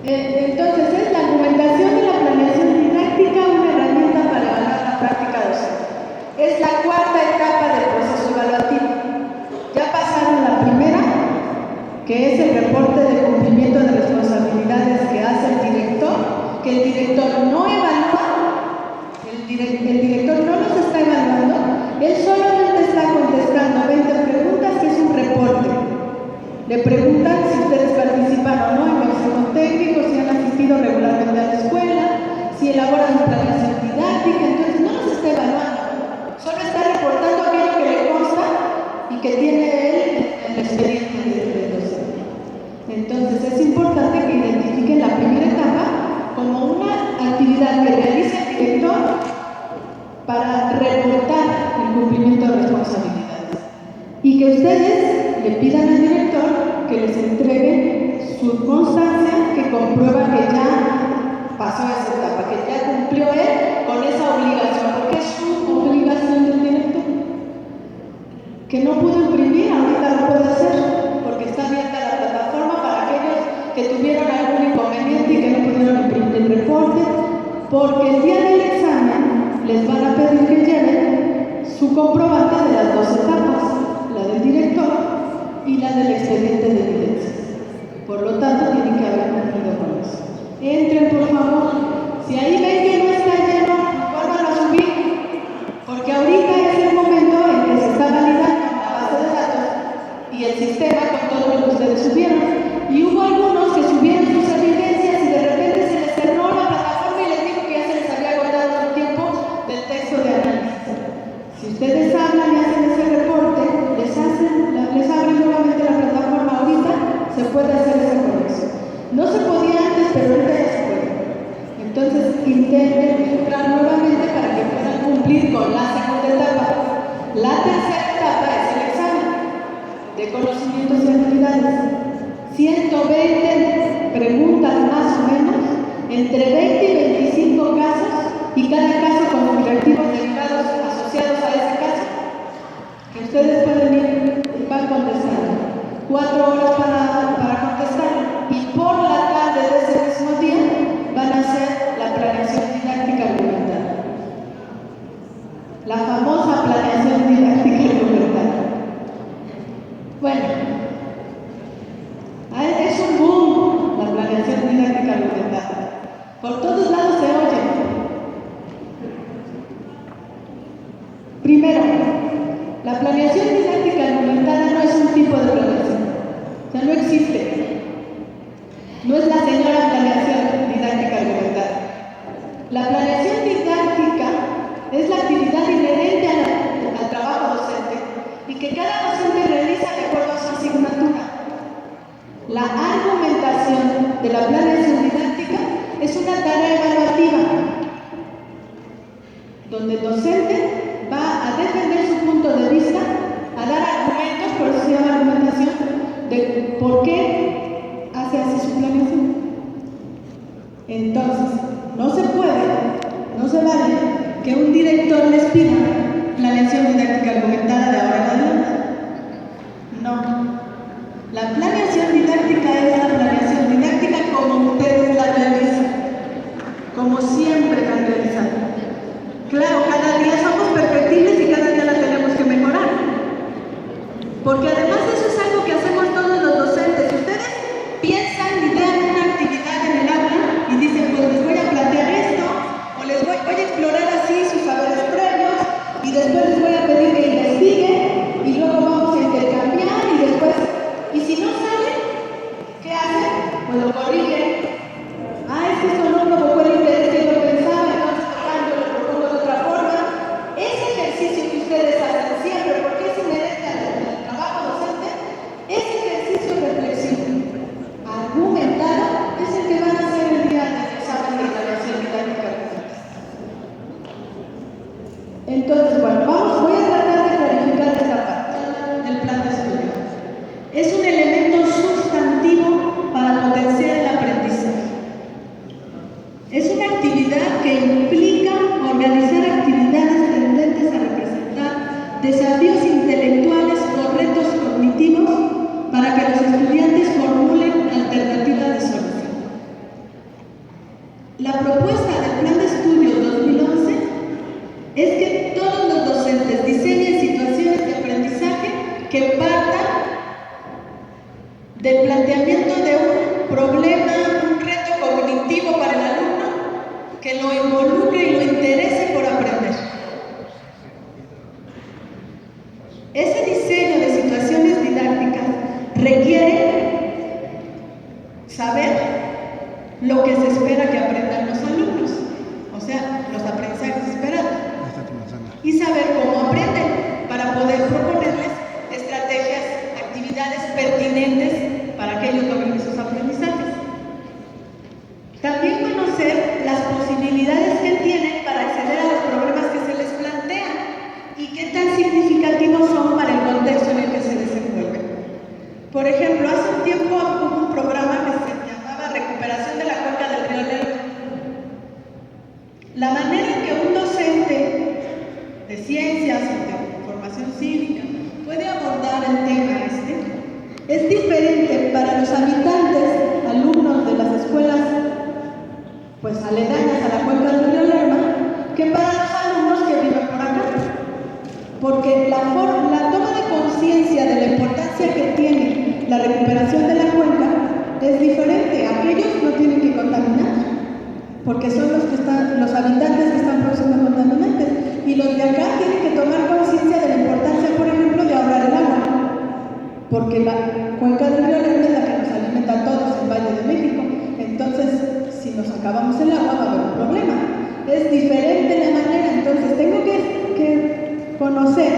Entonces, es la argumentación de la planeación didáctica una herramienta para evaluar la práctica docente. Es la cuarta etapa del proceso evaluativo. Ya pasaron la primera, que es el reporte de cumplimiento de responsabilidades que hace el director, que el director no evalúa, el director no los está evaluando, él solamente está contestando 20 preguntas, que es un reporte. Le preguntan si ustedes participan o no en consejo técnico, si han asistido regularmente a la escuela, si elaboran su planeación didáctica. Entonces no los está evaluando, solo está reportando aquello que le consta y que tiene él en el expediente del docente. Entonces es importante que identifiquen la primera etapa como una actividad que realiza el director para reportar el cumplimiento de responsabilidades y que ustedes le pidan al director que les entregue su constancia que comprueba que ya pasó esa etapa, que ya cumplió él con esa obligación, porque es su obligación del director. Que no pudo imprimir, ahorita lo puede hacer, porque está abierta la plataforma para aquellos que tuvieron algún inconveniente y que no pudieron imprimir el reporte, porque el día del examen les van a pedir que lleven su comprobante de las dos etapas, la del director y la del expediente de evidencias. Por lo tanto, tienen que haber cumplido con eso. Entren, por favor. Si ahí ven que no está lleno, vuelvan a subir, porque ahorita es el momento en que se está validando la base de datos y el sistema con todo lo que ustedes subieron. Y hubo algunos que subieron sus evidencias y de repente se les cerró la plataforma y les dijo que ya se les había agotado el tiempo del texto de análisis. Si ustedes hablan y hacen ese reporte, les abren nuevamente la plataforma ahorita, se puede hacer esa corrección. No se podía antes, pero ahorita ya se puede. Entonces, intenten entrar nuevamente para que puedan cumplir con la segunda etapa. La tercera etapa es el examen de conocimientos y habilidades. 120 preguntas más o menos, entre 20 y 25 casos, y cada caso con objetivos derivados asociados a ese caso, que ustedes pueden ir y van contestando. 4 horas para contestar, y por la tarde de ese mismo día van a hacer la planeación didáctica argumentada. La famosa planeación didáctica argumentada. Bueno, es un boom la planeación didáctica argumentada. Por todos lados se oye. Primero, la planeación didáctica argumentada no es un tipo de planeación. O sea, no existe. No es la señora planeación didáctica argumentada. La planeación didáctica es la actividad inherente al trabajo docente y que cada docente realiza de acuerdo a su asignatura. La argumentación de la planeación didáctica es una tarea evaluativa donde el docente va a defender su punto de vista, a dar argumentos, por eso se llama argumentación, de por qué hace así su planeación. Entonces, no se vale que un director les pida planeación didáctica argumentada de ahora en adelante. No. La planeación didáctica es la planeación didáctica como ustedes la realizan, como siempre la han realizado. Claro, cada día somos perfectibles y cada día la tenemos que mejorar. Porque además eso es algo que hacemos todos los docentes. Ustedes piensan, idean una actividad en el aula y dicen, pues les voy a plantear esto, o les voy a explorar así sus saberes previos, y después les voy a pedir que investiguen, y luego vamos a intercambiar, y después, y si no saben, ¿qué hacen? Pues lo corrigen. Es que esto no provocó el interés que yo pensaba, entonces lo propongo de otra forma. Ese ejercicio que ustedes hacen siempre, porque es inherente al trabajo docente, ese ejercicio reflexivo, argumentado, es el que van a hacer el día del examen de planeación didáctica. Entonces, bueno, voy a tratar de clarificar esta parte del plan de estudio. Es un elemento sustantivo para potenciar el aprendizaje. Es una actividad que implica organizar actividades tendentes a representar desafíos intelectuales o retos cognitivos para que los estudiantes formulen alternativas de solución. es que todos los docentes diseñen situaciones de aprendizaje que partan del planteamiento de un problema, un reto cognitivo para el alumno, que lo involucre y lo interese por aprender. Ese diseño de situaciones didácticas requiere saber lo que se espera que aprendan los alumnos, o sea, los aprendizajes esperados, y saber cómo aprenden para poder proponerles estrategias, actividades pertinentes para que ellos logren esos aprendizajes. También conocer las posibilidades que tienen para acceder a los problemas que se les plantean y qué tan significativos son para el contexto en el que se desenvuelven. Por ejemplo, hace un tiempo hubo un programa que se llamaba Recuperación de la Cuenca del Río Lerma. La manera en que un docente de ciencias o de formación cívica puede abordar el tema es diferente para los habitantes, alumnos de las escuelas pues aledañas a la cuenca del río Lerma, que para los alumnos que viven por acá. Porque la toma de conciencia de la importancia que tiene la recuperación de la cuenca es diferente. Aquellos no tienen que contaminar, porque son los habitantes que están produciendo contaminantes, y los de acá tienen que tomar conciencia de la importancia, por ejemplo, de ahorrar el agua, porque la cuenca del río Lerma es la que nos alimenta a todos en Valle de México. Entonces, si nos acabamos el agua va a haber un problema. Es diferente la manera, entonces tengo que conocer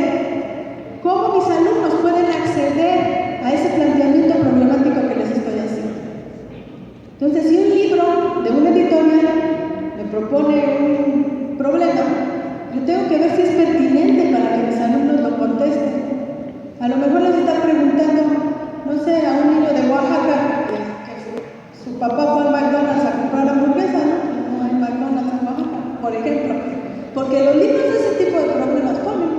cómo mis alumnos pueden acceder a ese planteamiento problemático que les estoy haciendo. Entonces, si un libro de una editorial me propone un problema, yo tengo que ver si es pertinente para que mis alumnos lo contesten. A lo mejor les está preguntando, no sé, a un niño de Oaxaca que su papá fue al McDonald's a comprar hamburguesa, ¿no? No hay McDonald's en Oaxaca, por ejemplo. Porque los libros de ese tipo de problemas ponen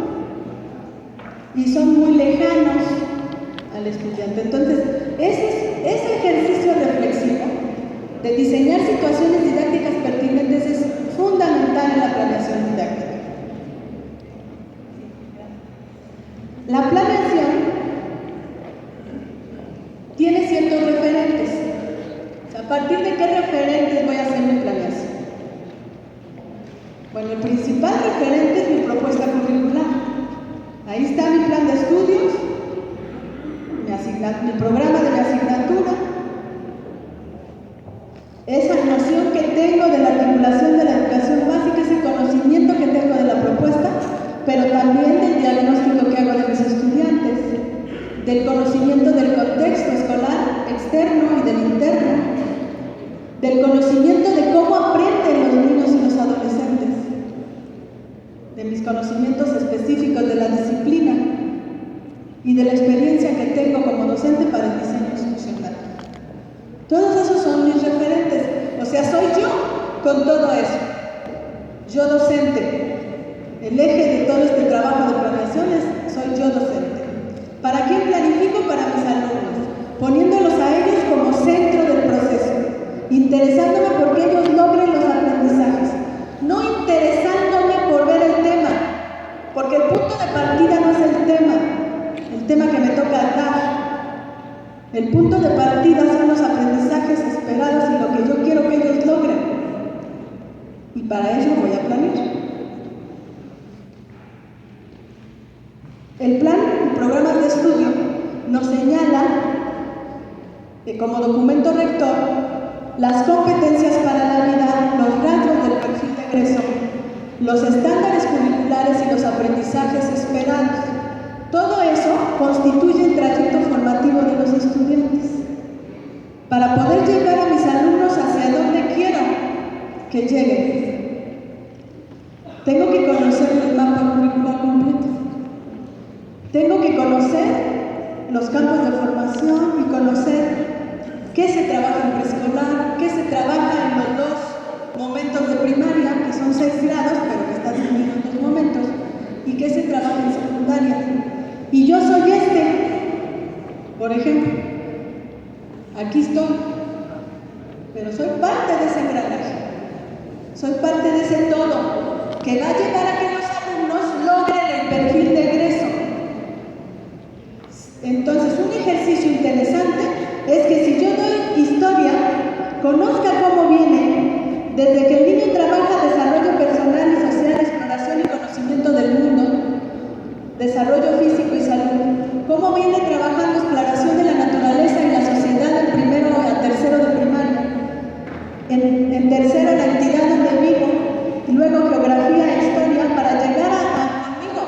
y son muy lejanos al estudiante. Entonces, ese ejercicio reflexivo de diseñar situaciones didácticas pertinentes es fundamental en la planeación didáctica. La planeación tiene ciertos referentes. ¿A partir de qué referentes voy a hacer mi planeación? Bueno, el principal referente es mi propuesta curricular. Ahí está mi plan de estudios, mi programa de la asignatura, esa noción que tengo de la articulación de la educación básica, ese conocimiento que tengo de la propuesta, pero también del diagnóstico que hago de mis estudiantes, del conocimiento del contexto escolar externo y del interno, del conocimiento de cómo aprenden los niños y los adolescentes, de mis conocimientos específicos de la disciplina y de la experiencia que tengo como docente para el diseño institucional. Todos esos son mis referentes, o sea, soy yo con todo eso. Yo docente. El eje de todo este trabajo de planeación soy yo docente. ¿Para quién planifico? Para mis alumnos, poniéndolos a ellos como centro del proceso, interesándome por que ellos logren los aprendizajes, no interesándome por ver el tema, porque el punto de partida no es el tema que me toca dar. El punto de partida son los aprendizajes esperados y lo que yo quiero que ellos logren. Y para eso voy a planear. El plan y programas de estudio nos señala como documento rector las competencias para la vida, los rasgos del perfil de egreso, los estándares curriculares y los aprendizajes esperados. Todo eso constituye el trayecto formativo de los estudiantes. Para poder llegar a mis alumnos hacia donde quiero que lleguen, tengo que conocer el mapa curricular completo. Tengo que conocer los campos de formación y conocer qué se trabaja en preescolar, qué se trabaja en los dos momentos de primaria, que son 6 grados, pero que está dividido en 2 momentos, y qué se trabaja en secundaria. Y yo soy por ejemplo, aquí estoy, pero soy parte de ese engranaje, soy parte de ese todo, que va a llegar a que los conozca cómo viene, desde que el niño trabaja desarrollo personal y social, exploración y conocimiento del mundo, desarrollo físico y salud, cómo viene trabajando exploración de la naturaleza y la sociedad en primero a tercero de primaria, en tercero la entidad donde vivo, y luego geografía e historia para llegar a conmigo.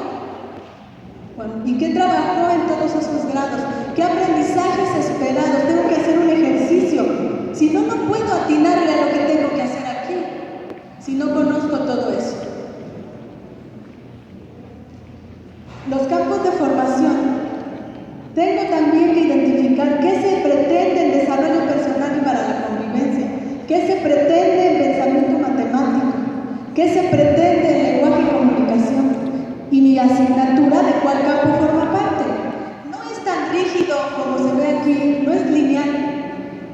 ¿Y qué trabajó en todos esos grados? ¿Qué aprendizajes esperados? Tengo que hacer un ejercicio. Si no, no puedo atinarle a lo que tengo que hacer aquí, si no conozco todo eso. Los campos de formación. Tengo también que identificar qué se pretende en desarrollo personal y para la convivencia, qué se pretende en pensamiento matemático, qué se pretende en lenguaje y comunicación, y mi asignatura de cuál campo forma parte. No es tan rígido como se ve aquí, no es lineal,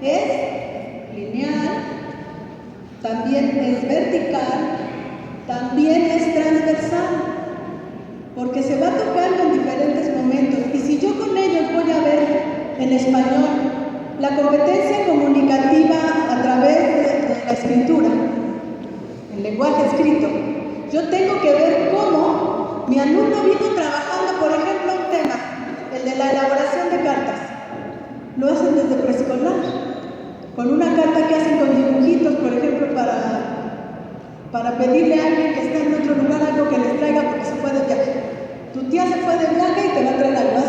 es lineal, también es vertical, también es transversal, porque se va tocando en diferentes momentos. Y si yo con ellos voy a ver en español la competencia comunicativa a través de la escritura, el lenguaje escrito, yo tengo que ver cómo mi alumno vino trabajando, por ejemplo, un tema, el de la elaboración de cartas. Lo hacen desde preescolar, con una carta que hacen con dibujitos, por ejemplo, para pedirle a alguien que está en otro lugar algo que les traiga porque se fue de viaje. Tu tía se fue de viaje y te va a traer algo,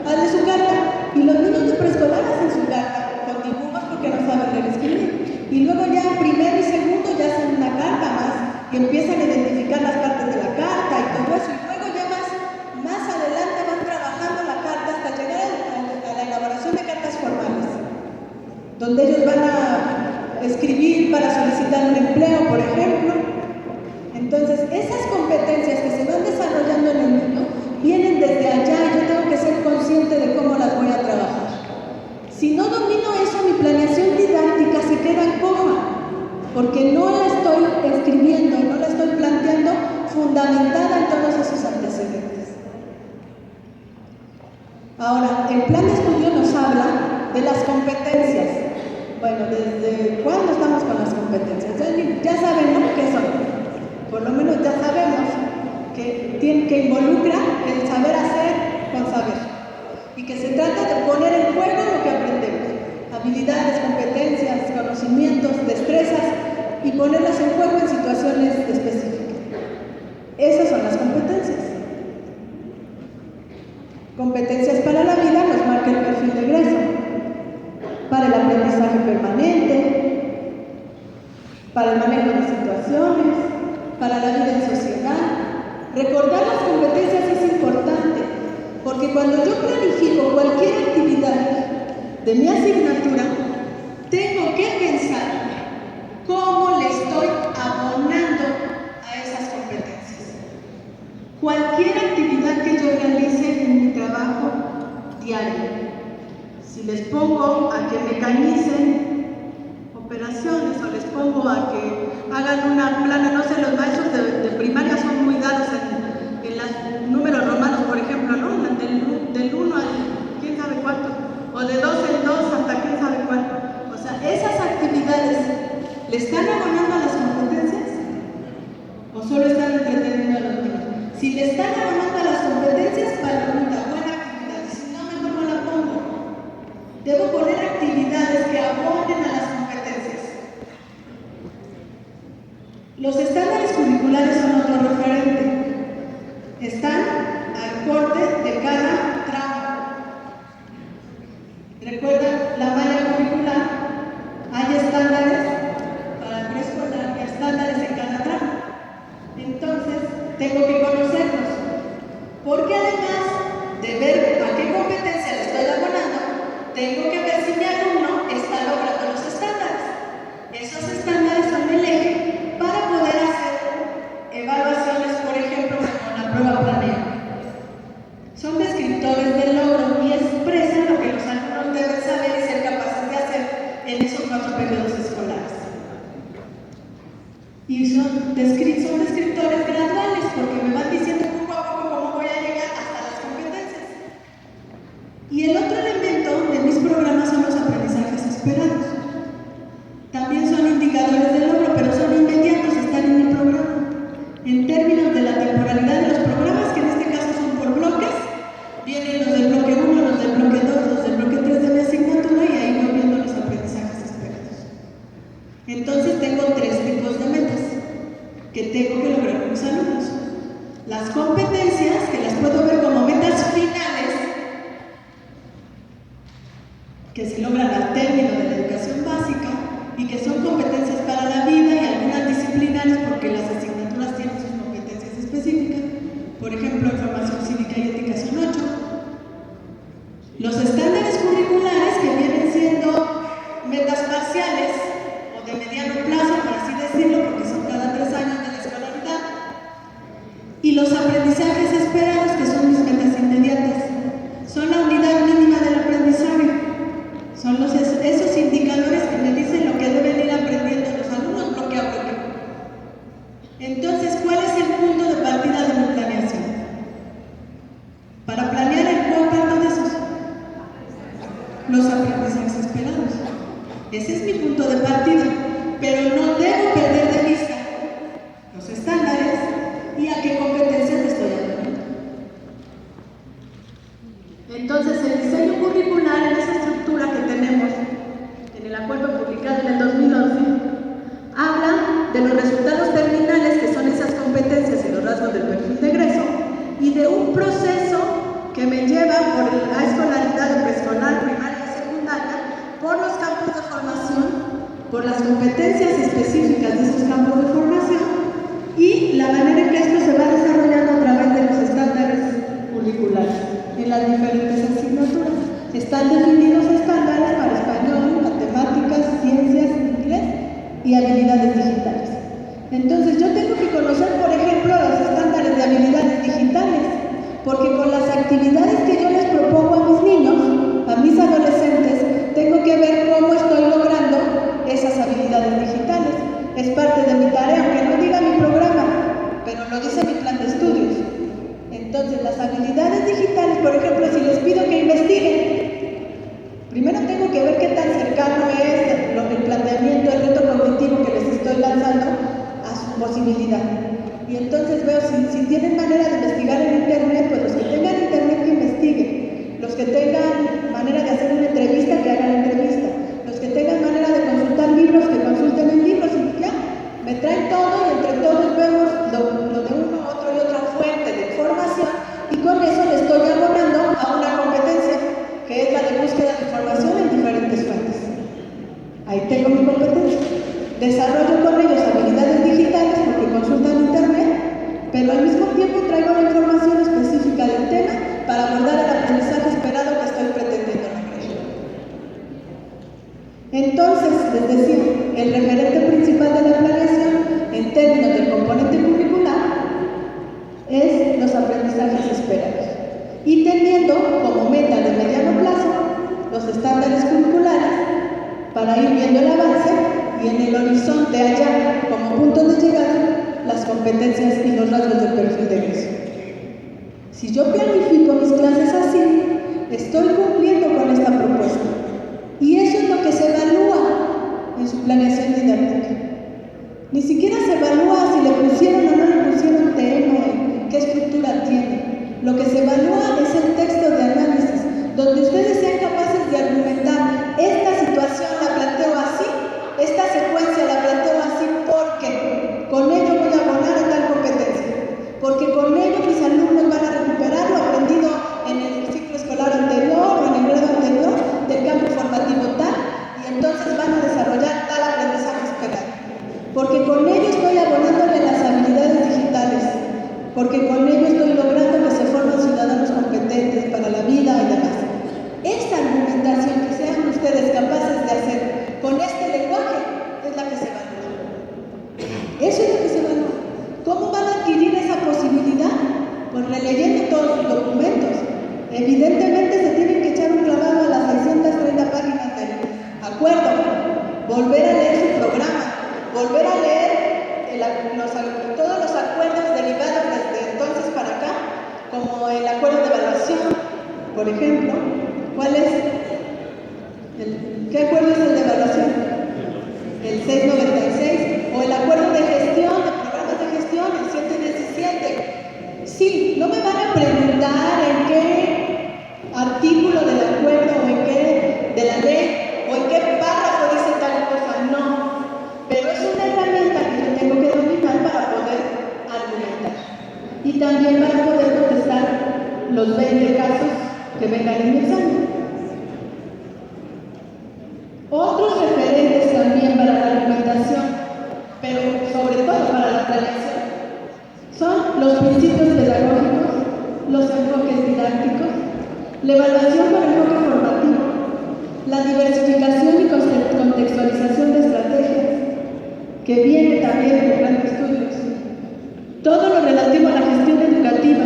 hazle su carta. Y los niños de preescolar hacen su carta con dibujos porque no saben leer y escribir. Y luego ya en primero y segundo ya hacen una carta más y empiezan a identificar las partes de la carta y todo eso. Y luego ya más adelante van trabajando la carta hasta llegar a la elaboración de cartas formales, donde ellos van a escribir para solicitar un empleo, por ejemplo. Entonces, esas competencias que se van desarrollando en el niño vienen desde allá y yo tengo que ser consciente de cómo las voy a trabajar. Si no domino eso, mi planeación didáctica se queda coja, porque no la estoy escribiendo, no la estoy planteando fundamentada en todos esos antecedentes. Ahora, el plan de estudio nos habla de las competencias. Bueno, ¿desde cuándo estamos con las competencias? Ya saben, ¿no?, qué son. Por lo menos ya sabemos que involucra el saber hacer con saber y que se trata de poner en juego lo que aprendemos, habilidades, competencias, conocimientos, destrezas, y ponerlas en juego en situaciones específicas. Esas son las competencias. Competencias para la vida nos marca el perfil de egreso, para el aprendizaje permanente, para el manejo de situaciones, para la vida en sociedad. Recordar las competencias es importante, porque cuando yo planifico cualquier actividad de mi asignatura, tengo que pensar cómo le estoy abonando a esas competencias. Cualquier actividad que yo realice en mi trabajo diario, si les pongo a que mecanicen operaciones o les pongo a que hagan una plana, no sé, los maestros de primaria son muy dados en los números romanos, por ejemplo, ¿no? Del 1 al quién sabe cuánto, o de 2 en 2 hasta quién sabe cuánto. O sea, esas actividades, ¿le están abonando a las competencias? ¿O solo están entreteniendo a los niños? Si le están abonando a las competencias, palomita, buena actividad. Y si no, mejor no la pongo. Debo poner actividades que abonen a las competencias. Los estándares curriculares son otro referente. Están al corte de cada tramo. ¿Recuerdan la malla curricular? Hay estándares para el preescolar y estándares en cada tramo. Entonces, tengo que conocerlos. Porque además de ver a qué competencia le estoy abonando, tengo que ver si mi alumno está logrando los estándares. Esos estándares son el eje para poder hacer evaluaciones, por ejemplo, como la prueba planea. Son descriptores del logro y expresan lo que los alumnos deben saber y ser capaces de hacer en esos 4 periodos escolares. Y son descriptores graduales, porque me van diciendo poco a poco cómo voy a llegar hasta las competencias. Y el otro elemento de mis programas son los aprendizajes esperados. que se logran al término de la educación básica y que son competencias para la vida y algunas disciplinares porque las asignaturas tienen sus competencias específicas. Por ejemplo, en formación cívica y ética son 8. Los estándares curriculares que vienen siendo metas parciales o de mediano plazo, por así decirlo, porque son cada 3 años de la escolaridad. Y los aprendizajes esperados, que son mis metas inmediatas, son la unidad mínima del aprendizaje. Son esos indicadores que me dicen lo que deben ir aprendiendo los alumnos bloque a bloque. Entonces, ¿cuál es el punto de partida de mi planeación? Para planear el cuál parto de esos, los aprendizajes esperados. Ese es mi punto de partida, pero no debo perder de vista los estándares y a qué competencias me estoy hablando. Entonces, el diseño curricular en esa estructura que tenemos en el acuerdo publicado en el 2011 habla de los resultados terminales, que son esas competencias y los rasgos del perfil de egreso, y de un proceso que me lleva por la escolaridad de preescolar, primaria y secundaria, por los campos de formación, por las competencias específicas de esos campos de formación y la manera en que esto se va desarrollando a través de los estándares curriculares en las diferentes asignaturas. Están definidos estándares para español, matemáticas, ciencias, inglés y habilidades digitales. Entonces, yo tengo que conocer, por ejemplo, los estándares de habilidades digitales, porque con las actividades que yo les propongo a mis niños, a mis adolescentes, tengo que ver cómo estoy logrando esas habilidades digitales. Es parte de mi tarea, aunque no diga mi programa, pero lo dice mi plan de estudios. Entonces, las habilidades digitales, por ejemplo, si les pido que investiguen, primero tengo que ver qué tan cercano es el planteamiento, el reto cognitivo que les estoy lanzando a su posibilidad. Y entonces veo si tienen manera de investigar en internet, pues los que tengan internet que investiguen, los que tengan manera de hacer una entrevista, que hagan la entrevista, los que tengan manera de consultar libros, que consulten en libros, y ya, me traen todo y entre todos vemos lo de uno, otro y otra fuente de información y con eso le estoy abonando a una competencia, que es la de búsqueda de información en diferentes fuentes. Ahí tengo mi competencia. Desarrollo con ellos habilidades digitales porque consultan internet, pero al mismo tiempo traigo la información específica del tema para abordar el aprendizaje esperado que estoy pretendiendo lograr. Entonces, les decía, el referente principal de la planeación en términos del componente curricular es los aprendizajes esperados y teniendo como meta de mediano plazo los estándares curriculares para ir viendo el avance y en el horizonte allá, como punto de llegada, las competencias y los rasgos del perfil de egreso. Si yo planifico mis clases así, estoy cumpliendo con esta propuesta. Y eso es lo que se evalúa en su planeación didáctica. Ni siquiera se evalúa si le pusieron o no le pusieron tema, qué estructura tiene. Lo que se evalúa es el texto de análisis, donde ustedes sean capaces de argumentar, esta situación la planteo así, esta secuencia la planteo así porque con ello voy a abonar a tal competencia, porque con ello mis alumnos van a recuperar lo aprendido en el ciclo escolar anterior o en el grado anterior del campo formativo tal, y entonces van a desarrollar tal aprendizaje esperado. Porque con ello estoy abonándole las habilidades digitales, porque con ello estoy logrando que se formen ciudadanos competentes para la vida y demás. Esta argumentación que sean ustedes capaces de hacer con este lenguaje es la que se evalúa. Eso es lo que se evalúa. ¿Cómo van a adquirir esa posibilidad? Pues releyendo todos sus documentos. Evidentemente se tienen que echar un clavado a las 630 páginas del acuerdo, volver a leer su programa, volver a leer todos los acuerdos derivados desde entonces para acá, como el acuerdo de evaluación, por ejemplo. ¿Cuál es? ¿Qué acuerdo es el de evaluación? El 696, o el acuerdo de gestión, de programas de gestión, el 717. Sí, no me van a preguntar en qué artículo del acuerdo, o en qué de la ley, o en qué párrafo dice tal cosa, no. Pero es una herramienta que yo tengo que dominar para poder argumentar. Y también para poder contestar los 20 casos que vengan en mi examen. la evaluación con enfoque formativo, la diversificación y contextualización de estrategias, que viene también en el plan de estudios, todo lo relativo a la gestión educativa,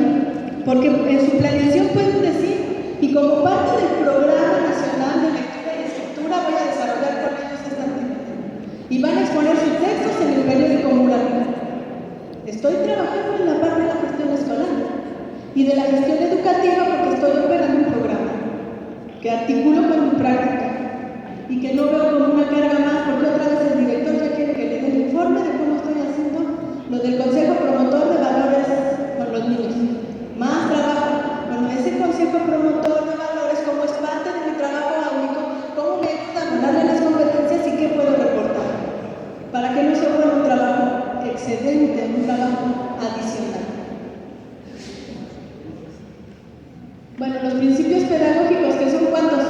porque en su planeación pueden decir, y como parte del Programa Nacional de Lectura y Escritura voy a desarrollar con ellos esta actividad, y van a exponer sus textos en el periódico Mural. Estoy trabajando en la parte de la gestión escolar y de la gestión educativa porque estoy operando un programa que articulo con mi práctica y que no veo como una carga más, porque otra vez el director ya quiere que le dé el informe de cómo estoy haciendo lo del Consejo Promotor de Valores con los niños. Más trabajo. Bueno, ese Consejo Promotor de Valores, como es parte de mi trabajo áulico, ¿cómo me ayuda a darle las competencias y qué puedo reportar? Para que no se vuelva un trabajo excedente, un trabajo adicional. Bueno, los principios pedagógicos, que son ¿cuántos?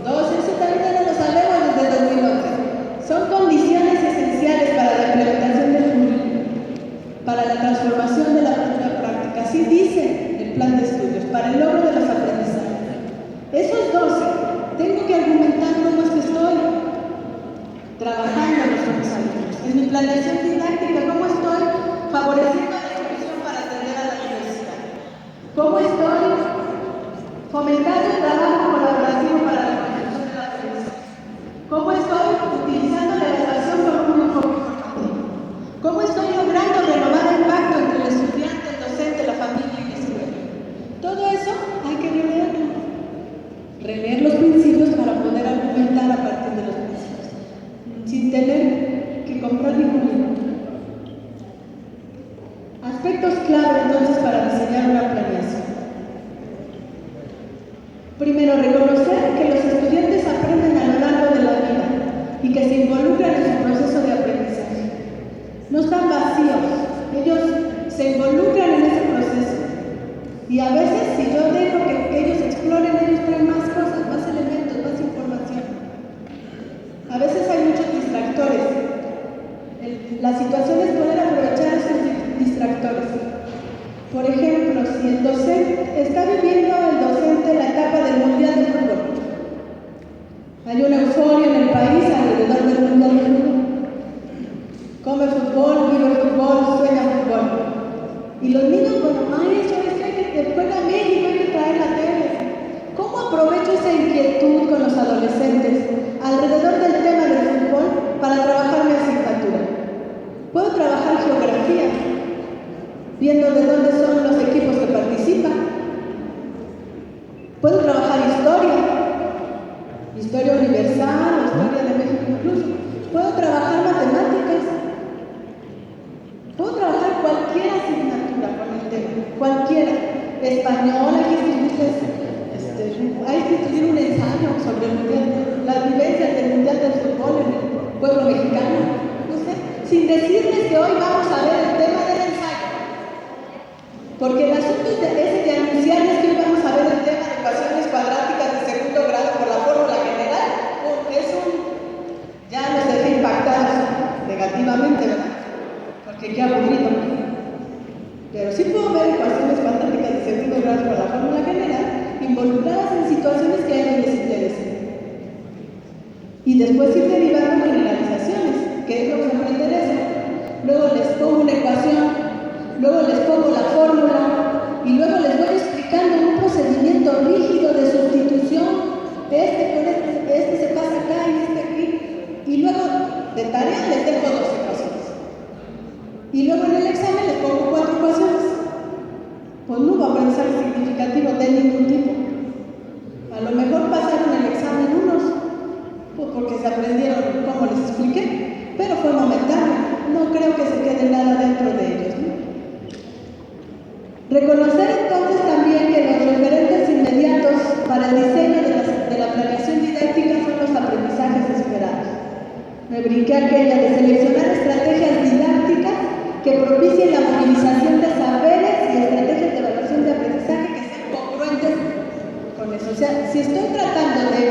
2, eso también ya lo sabemos desde 2011. Son condiciones esenciales para la implementación del currículum, para la transformación de la propia práctica. Así dice el plan de estudios, para el logro de los aprendizajes. Esos 12, tengo que argumentar cómo es que estoy trabajando con los alumnos. En mi planeación didáctica, cómo estoy favoreciendo la inclusión para atender a la diversidad. ¿Cómo estoy fomentando el trabajo colaborativo para la construcción de la aprendizaje? ¿Cómo estoy utilizando la evaluación con un enfoque formativo? ¿Cómo estoy logrando renovar el pacto entre el estudiante, el docente, la familia y la escuela? Todo eso hay que releerlo. Releer los principios para poder argumentar a partir de los principios, sin tener que comprar ningún libro. Aspectos clave entonces para diseñar una planeación. Primero, reconocer que los estudiantes aprenden a lo largo de la vida y que se involucran en su proceso de aprendizaje. No están vacíos, ellos se involucran en ese proceso. Y a veces, si yo dejo que ellos exploren, ellos traen más cosas, más elementos, más información. A veces hay muchos distractores. La situación es poder aprovechar esos distractores. Por ejemplo, si el docente está viviendo la etapa del Mundial de Fútbol. Hay una euforia en el país alrededor del Mundial de Fútbol. Come fútbol, vive fútbol, sueña fútbol. Y los niños, bueno, maestro, es que juega México, hay que traer la tele. ¿Cómo aprovecho esa inquietud con los adolescentes alrededor del tema del fútbol para trabajar mi asignatura? Puedo trabajar geografía, viendo de dónde son los equipos que participan. Puedo trabajar historia universal, historia de México incluso. Puedo trabajar matemáticas. Puedo trabajar cualquier asignatura con el tema, cualquiera. Español, hay que escribir un ensayo sobre el mundial, las vivencias del Mundial del Fútbol en el pueblo mexicano. No sé, sin decirles que hoy vamos a ver el tema del ensayo. Porque el asunto es de anunciarles que hoy vamos a ver el tema de ecuaciones cuadráticas de segundo grado por la fórmula general. Ya nos deja impactados negativamente, ¿verdad? Porque qué aburrido. Pero sí puedo ver ecuaciones cuadráticas de segundo grado por la fórmula general involucradas en situaciones que a ellos les interesen. Y después ir derivando generalizaciones, que es lo que me interesa. Luego les pongo una ecuación, luego les pongo la fórmula y luego les voy explicando un procedimiento rígido de sustitución. Este se pasa acá y este aquí. Y luego de tarea les dejo 2 ecuaciones. Y luego en el examen les pongo 4 ecuaciones. Pues no hubo aprendizaje significativo de ningún tipo. A lo mejor pasaron el examen unos, pues porque se aprendieron como les expliqué, pero fue momentáneo. No creo que se quede nada dentro de ellos, ¿no? Reconocer entonces también que los referentes inmediatos para el diseño de la planeación didáctica son los aprendizajes esperados. Me brinqué aquella de seleccionar estrategias didácticas que propicien la movilización de saberes y estrategias de evaluación de aprendizaje que sean congruentes con eso. O sea, si estoy tratando de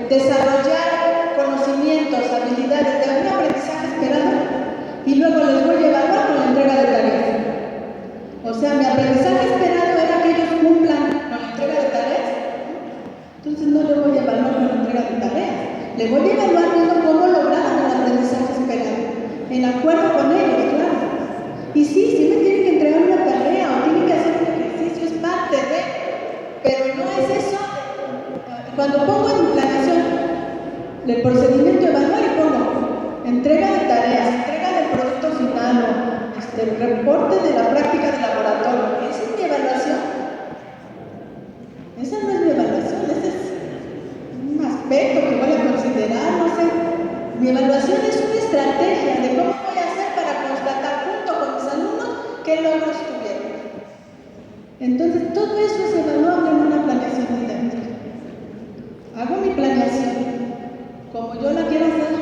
desarrollar conocimientos, habilidades de un aprendizaje esperado y luego les voy a evaluar con la entrega de tareas. O sea, mi aprendizaje esperado era que ellos cumplan con la entrega de tareas lo voy a evaluar con la entrega de tareas. Le voy a evaluar viendo cómo lograron el aprendizaje esperado, en acuerdo con ellos, claro. Y sí me tienen que entregar una tarea o tienen que hacer un ejercicio, es parte de, pero no es eso. Cuando pongo en planeación el procedimiento de evaluar y pongo entrega de tareas, entrega del producto final o reporte de la práctica de laboratorio, ¿esa es mi evaluación? Esa no es mi evaluación, ese es un aspecto que voy a considerar, no sé. Mi evaluación es una estrategia de cómo voy a hacer para constatar junto con mis alumnos qué logros tuvieron. Entonces, todo eso es evaluable en una planeación didáctica. Hago mi planeación como yo la quiero hacer,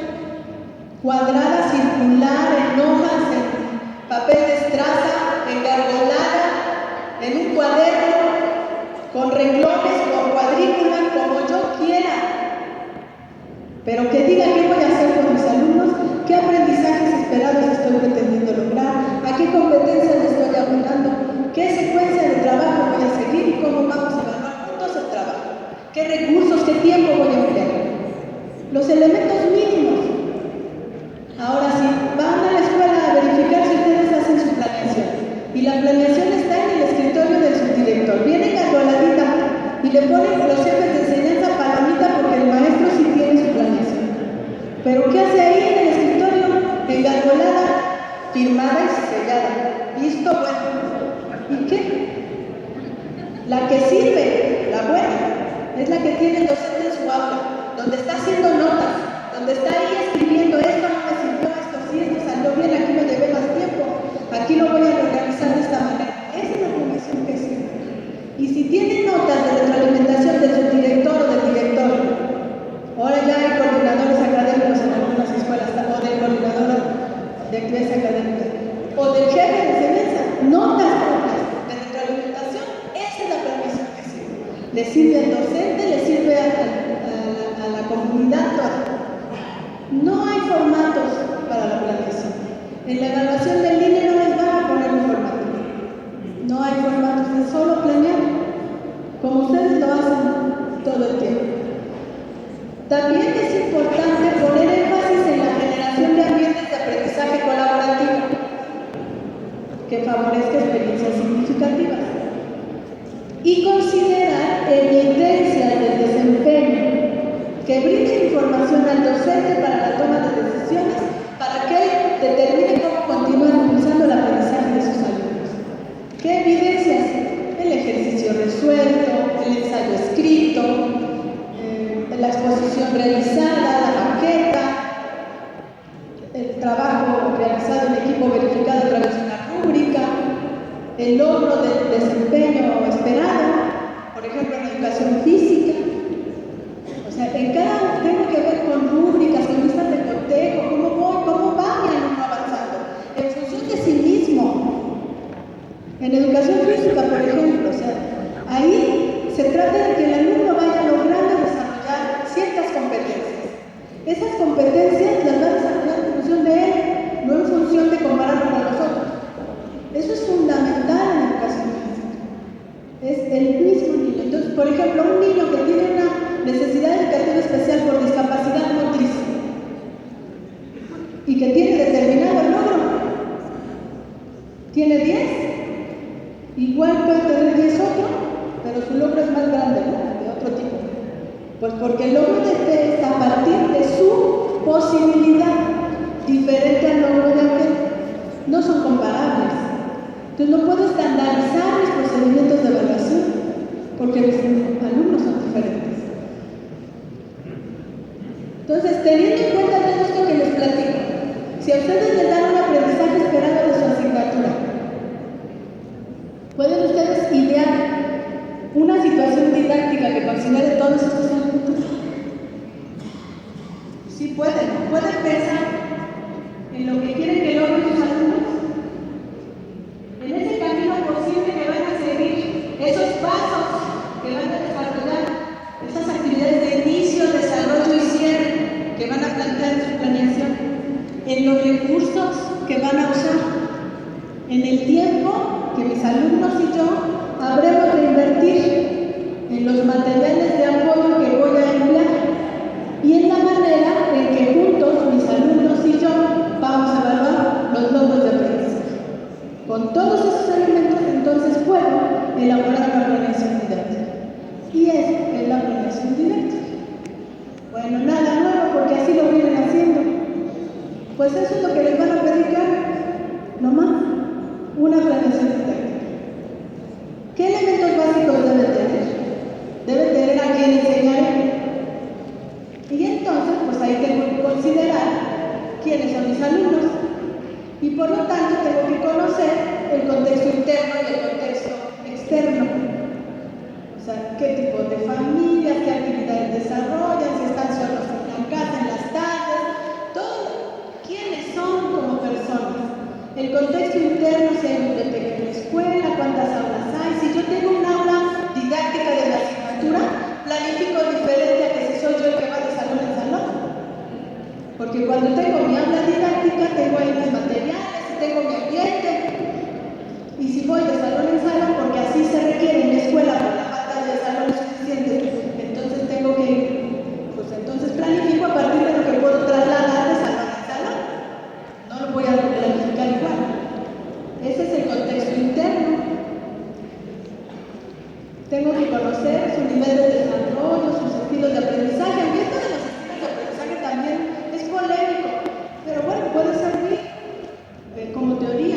cuadrada, circular, en hojas, en papel de estraza, engargolada, en un cuaderno, con renglones, con cuadrícula, como yo quiera. Pero que diga qué voy a hacer con mis alumnos, qué aprendizajes esperados estoy pretendiendo lograr, a qué competencias les estoy apuntando, qué secuencia de trabajo voy a seguir y cómo vamos a evaluar juntos el trabajo, qué recursos, qué tiempo voy a emplear. Los elementos mínimos. Ahora sí, van a la escuela a verificar si ustedes hacen su planeación. Y la planeación está en el escritorio del subdirector. Viene engargoladita y le ponen los jefes de enseñanza palomita porque el maestro sí tiene su planeación. Pero ¿qué hace ahí en el escritorio? Engargolada, firmada y sellada. Listo, bueno. ¿Y qué? La que sirve, la buena, es la que tiene el docente en su aula, donde está haciendo notas, donde está ahí escribiendo esto no me sirvió, esto sí, esto salió bien, aquí me llevé más tiempo, aquí lo voy a organizar de esta manera. Esa es la planeación que sirve. Y si tiene notas de retroalimentación del subdirector o del director, ahora ya hay coordinadores académicos en algunas escuelas, o del coordinador de actividades académicas, o del jefe de enseñanza, notas propias de retroalimentación, esa es la planeación que sirve. Le sirve al docente, le sirve a la comunidad toda. No hay formatos para la planeación. En la evaluación del línea no les van a poner un formato. No hay formatos, es solo planear, como ustedes lo hacen todo el tiempo. También es importante poner énfasis en la generación de ambientes de aprendizaje colaborativo que favorezca experiencias significativas y considerar evidencias del desempeño que brinde información al docente para la toma de decisiones para que él determine cómo continuar impulsando el aprendizaje de sus alumnos. ¿Qué evidencias? El ejercicio resuelto, el ensayo escrito, la exposición realizada, la maqueta, el trabajo realizado en equipo verificado a través de una rúbrica, el logro del desempeño esperado, por ejemplo en educación física. O sea, en cada tengo que ver con rúbricas, con listas de cotejo, cómo va mi alumno avanzando, en función de sí mismo. En educación física, por ejemplo, o sea, ahí se trata de que el alumno vaya logrando desarrollar ciertas competencias. Esas competencias las va a desarrollar en función de él, no en función de compararlo con los otros. Eso es fundamental en educación física. Es el mismo niño. Entonces, por ejemplo, un niño que tiene una necesidad educativa especial por discapacidad motriz y que tiene determinado logro, tiene 10, igual puede tener 10 otro, pero su logro es más grande, ¿no? De otro tipo. Pues porque el logro de este es a partir de su posibilidad, diferente al logro de aquel. No son comparables. Entonces no puedo estandarizar mis procedimientos de evaluación porque mis alumnos son diferentes. Entonces, teniendo en cuenta todo esto que les platico, si a ustedes les dan un aprendizaje esperado de su asignatura, ¿pueden ustedes idear una situación didáctica que considere todos estos elementos? Sí pueden. ¿Pueden pensar en lo que quieren que logren sus alumnos? En ese camino posible que van a seguir, esos pasos que van a desarrollar, esas actividades de inicio, desarrollo y cierre que van a plantear en su planeación, en los recursos que van a usar, en el tiempo que mis alumnos y yo habremos de invertir en los materiales de apoyo que voy a elaborar una planeación didáctica. Y es la planeación didáctica. Bueno, nada nuevo porque así lo vienen haciendo. Pues eso es lo que les van a pedir que hagan. No más, una planeación didáctica. ¿Qué elementos básicos deben tener? Deben tener a quién enseñar. Y entonces, pues ahí tengo que considerar quiénes son mis alumnos. Y por lo tanto tengo que conocer el contexto interno y el contexto externo. O sea, qué tipo de familias, qué actividades desarrollan, si están solos en la casa, en las tardes, todo. ¿Quiénes son como personas? El contexto interno, si hay biblioteca en la escuela, cuántas aulas hay. Si yo tengo un aula didáctica de la asignatura, planifico diferente a que si soy yo el que va de salón en salón. Porque cuando tengo mi aula didáctica, tengo ahí mis materiales, tengo mi ambiente. Y si voy de salón en salón, porque así se requiere en la escuela por la falta de salones suficientes, entonces tengo que ir. Pues entonces planifico a partir de lo que puedo trasladar de salón en salón. No lo voy a planificar igual. Ese es el contexto interno. Tengo que conocer su nivel de desarrollo, sus estilos de aprendizaje. Aunque esto de los estilos de aprendizaje también es polémico, pero bueno, puede servir como teoría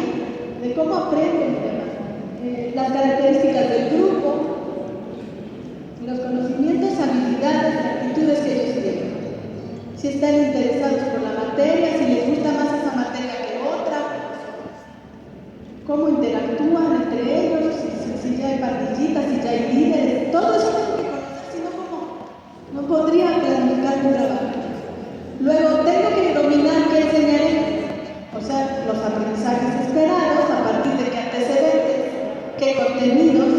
de cómo aprenden y demás. Las características del grupo, los conocimientos, habilidades, actitudes que ellos tienen. Si están interesados por la materia, si les gusta más esa materia que otra, cómo interactúan entre ellos, si ya hay pandillitas, si ya hay líderes, todo eso tengo que conocer, si no, ¿cómo? No podría planificar mi trabajo. Luego tengo que dominar qué enseñaré, o sea, los aprendizajes esperados, a partir de qué antecedentes, qué contenidos,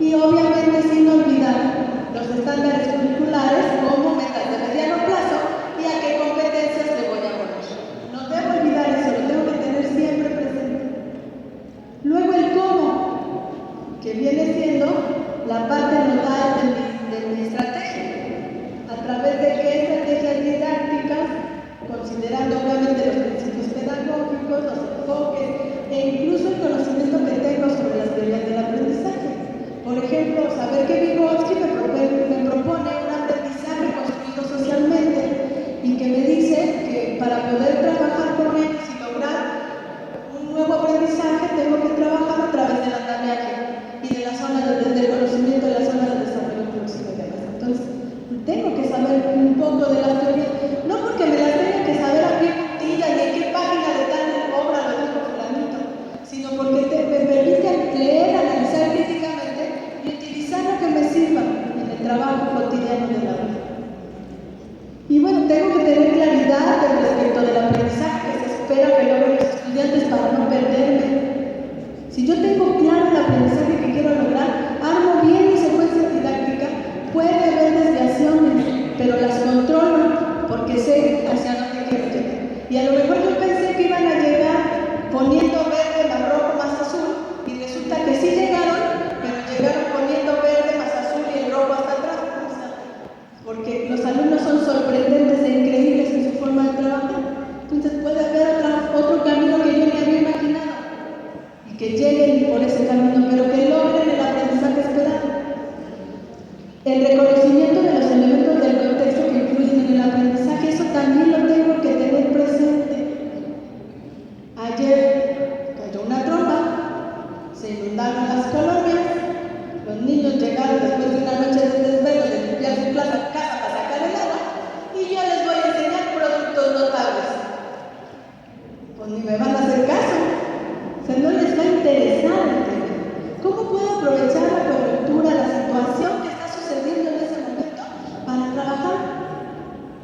y obviamente sin olvidar los estándares curriculares como metas de mediano plazo y a qué competencias le voy a poner. No debo olvidar eso, lo tengo que tener siempre presente. Luego el cómo, que viene siendo la parte nodal de mi estrategia. ¿A través de qué estrategias didácticas? Considerando obviamente los principios pedagógicos, los enfoques e incluso el conocimiento que tengo sobre las teorías del aprendizaje. Por ejemplo, saber que Vygotsky me propone un aprendizaje construido socialmente y que me dice que para poder trabajar con ellos y lograr un nuevo aprendizaje tengo que trabajar a través del andamiaje y de la zona del conocimiento de la zona del desarrollo inclusivo y demás. Entonces, tengo que saber un poco de las teorías, no porque me las tenga que saber a pie juntilla y en qué página de tal obra lo dijo fulanito, sino porque me permite leer, analizar críticamente y utilizar lo que me sirva en el trabajo cotidiano de la vida. Y bueno, tengo que tener claridad respecto del aprendizaje que se espera que logren los estudiantes para no perderme. Si yo tengo claro el aprendizaje que quiero lograr, armo bien mi secuencia didáctica, puede haber desviaciones, pero las controlo porque sé hacia dónde quiero llegar. Y a lo mejor yo pensé que iban a llegar poniendo verde más rojo más azul y resulta que sí llegaron, pero llegaron poniendo verde más azul y el rojo hasta atrás. Porque los alumnos son sorprendentes e increíbles en su forma de trabajar. Entonces puede haber otro camino que yo ni había imaginado y que lleguen por ese camino, pero que logren el aprendizaje esperado. El reconocimiento de los elementos del contexto que influyen en el aprendizaje, eso también lo tengo que tener presente. Ayer cayó una tromba, se inundaron las colonias, los niños llegaron después de una noche de desvelo de limpiar su casa para sacar el agua y yo les voy a enseñar productos notables. Pues ni me van a hacer caso, o sea, no les va a interesar el tema. ¿Cómo puedo aprovechar la coyuntura, la situación que está sucediendo en ese momento para trabajar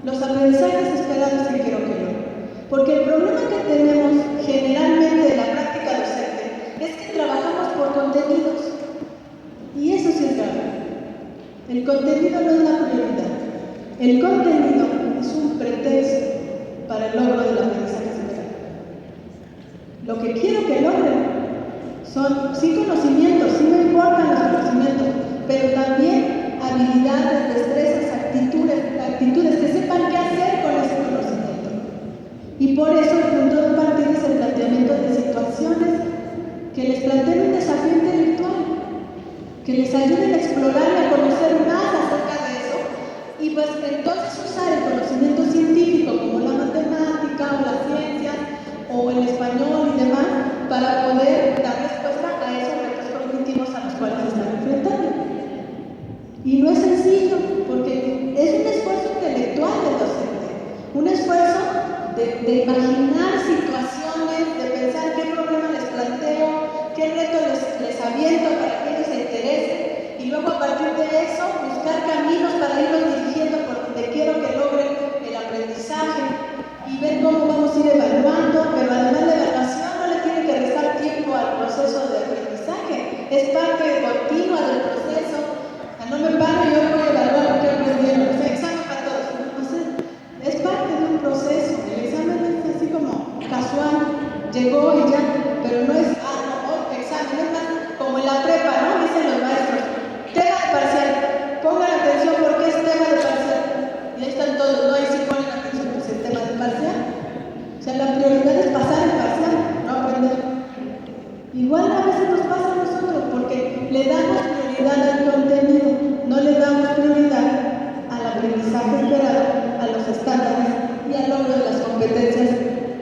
los aprendizajes esperados que quiero que logren? Porque el problema que tenemos generalmente en la práctica docente es que trabajamos por contenidos y eso sí es grave. El contenido no es la prioridad. El contenido es un pretexto para el logro del aprendizaje esperado. Lo que quiero que logren son sí conocimientos, sí me importan los conocimientos, pero también habilidades, destrezas, actitudes que sepan qué hacer con ese conocimiento. Y por eso el punto de partida es el planteamiento de situaciones que les planteen un desafío intelectual. que les ayuden a explorar y a conocer más acerca de eso, y pues entonces usar el conocimiento científico como la matemática o las ciencias o el español y demás para poder dar respuesta a esos retos cognitivos a los cuales se están enfrentando. Y no es sencillo, porque es un esfuerzo intelectual del docente, un esfuerzo de imaginar situaciones, de pensar qué problema les planteo, qué reto les aviento para que ellos se interesen, y luego a partir de eso buscar caminos para irlos dirigiendo por donde quiero que logren el aprendizaje y ver cómo vamos a ir evaluando, pero además la evaluación no le tiene que restar tiempo al proceso de aprendizaje, es parte continua del proceso. O sea, no me paro y yo voy a evaluar lo que aprendieron, o sea, examen para todos, no sé, es parte de un proceso. El examen es así como casual, llegó y ya, pero no es, examen, es más como en la prepa, ¿no? Dicen los maestros, tema de parcial, pongan atención porque es tema de parcial, y ahí están todos, no, ahí sí ponen atención, pues el tema de parcial, o sea, la prioridad es pasar el parcial, no aprender. Igual a veces nos pasa a nosotros, porque le damos prioridad al contenido, no le damos prioridad al aprendizaje esperado, a los estándares y al logro de las competencias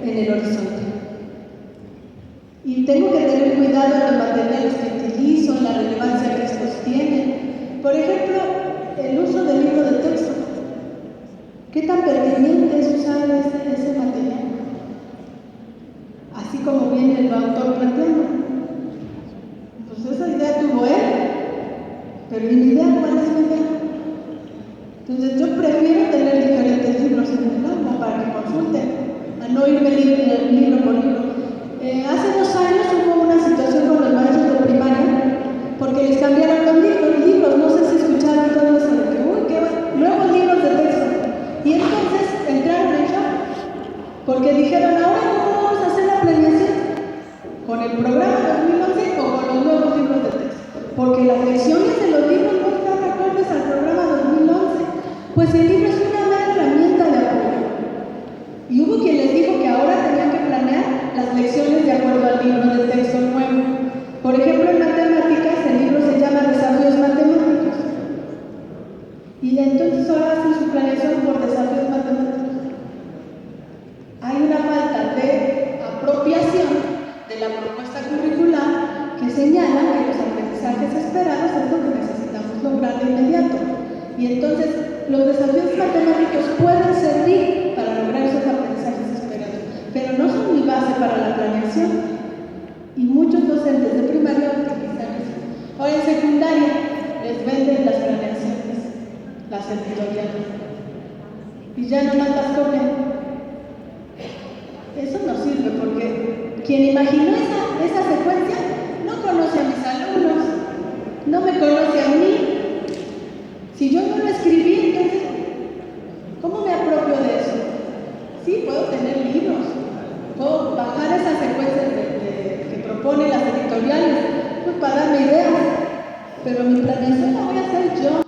en el horizonte. Y tengo que tener cuidado en los materiales que utilizo, en la relevancia que estos tienen. Por ejemplo, el uso del libro de texto. ¿Qué tan pertinente es usar ese material? Así como viene el autor planteando. Pues esa idea tuvo él, pero ¿y mi idea? ¿Cuál es mi idea? Entonces yo prefiero tener diferentes libros en el aula para que consulten, a no irme libro por libro. Hace 2 años hubo una situación con los maestros de primaria porque les cambiaron los libros, no sé si escucharon todo eso de que, nuevos libros de texto. Y entonces entraron en shock porque dijeron, ahora ¿cómo vamos a hacer la planeación? ¿Con el programa 2011 o con los nuevos libros de texto? Porque las lecciones de los libros no están acordes al programa 2011. Pues el libro es una mera herramienta de apoyo. Y hubo quien les dijo que ahora tenían que planear las lecciones de acuerdo al libro de texto nuevo. Por ejemplo, en matemáticas, el libro se llama Desafíos Matemáticos. Y entonces ahora hacen su planeación por desafíos matemáticos. Hay una falta de apropiación de la propuesta curricular que señala que los aprendizajes esperados es lo que necesitamos lograr de inmediato. Y entonces los desafíos matemáticos pueden servir para lograr esos aprendizajes esperados, pero no son mi base para la planeación. Y muchos docentes de primaria utilizan eso. Ahora en secundaria les venden las planeaciones, las editoriales, y ya no las copian. Eso no sirve porque quien imaginó esa secuencia no conoce a mis alumnos, no me conoce a mí. Si yo no lo escribí, entonces, ¿cómo me apropio de eso? Sí, puedo tener libros, puedo bajar esas secuencias que proponen las editoriales, pues para darme ideas, pero mi planeación la voy a hacer yo.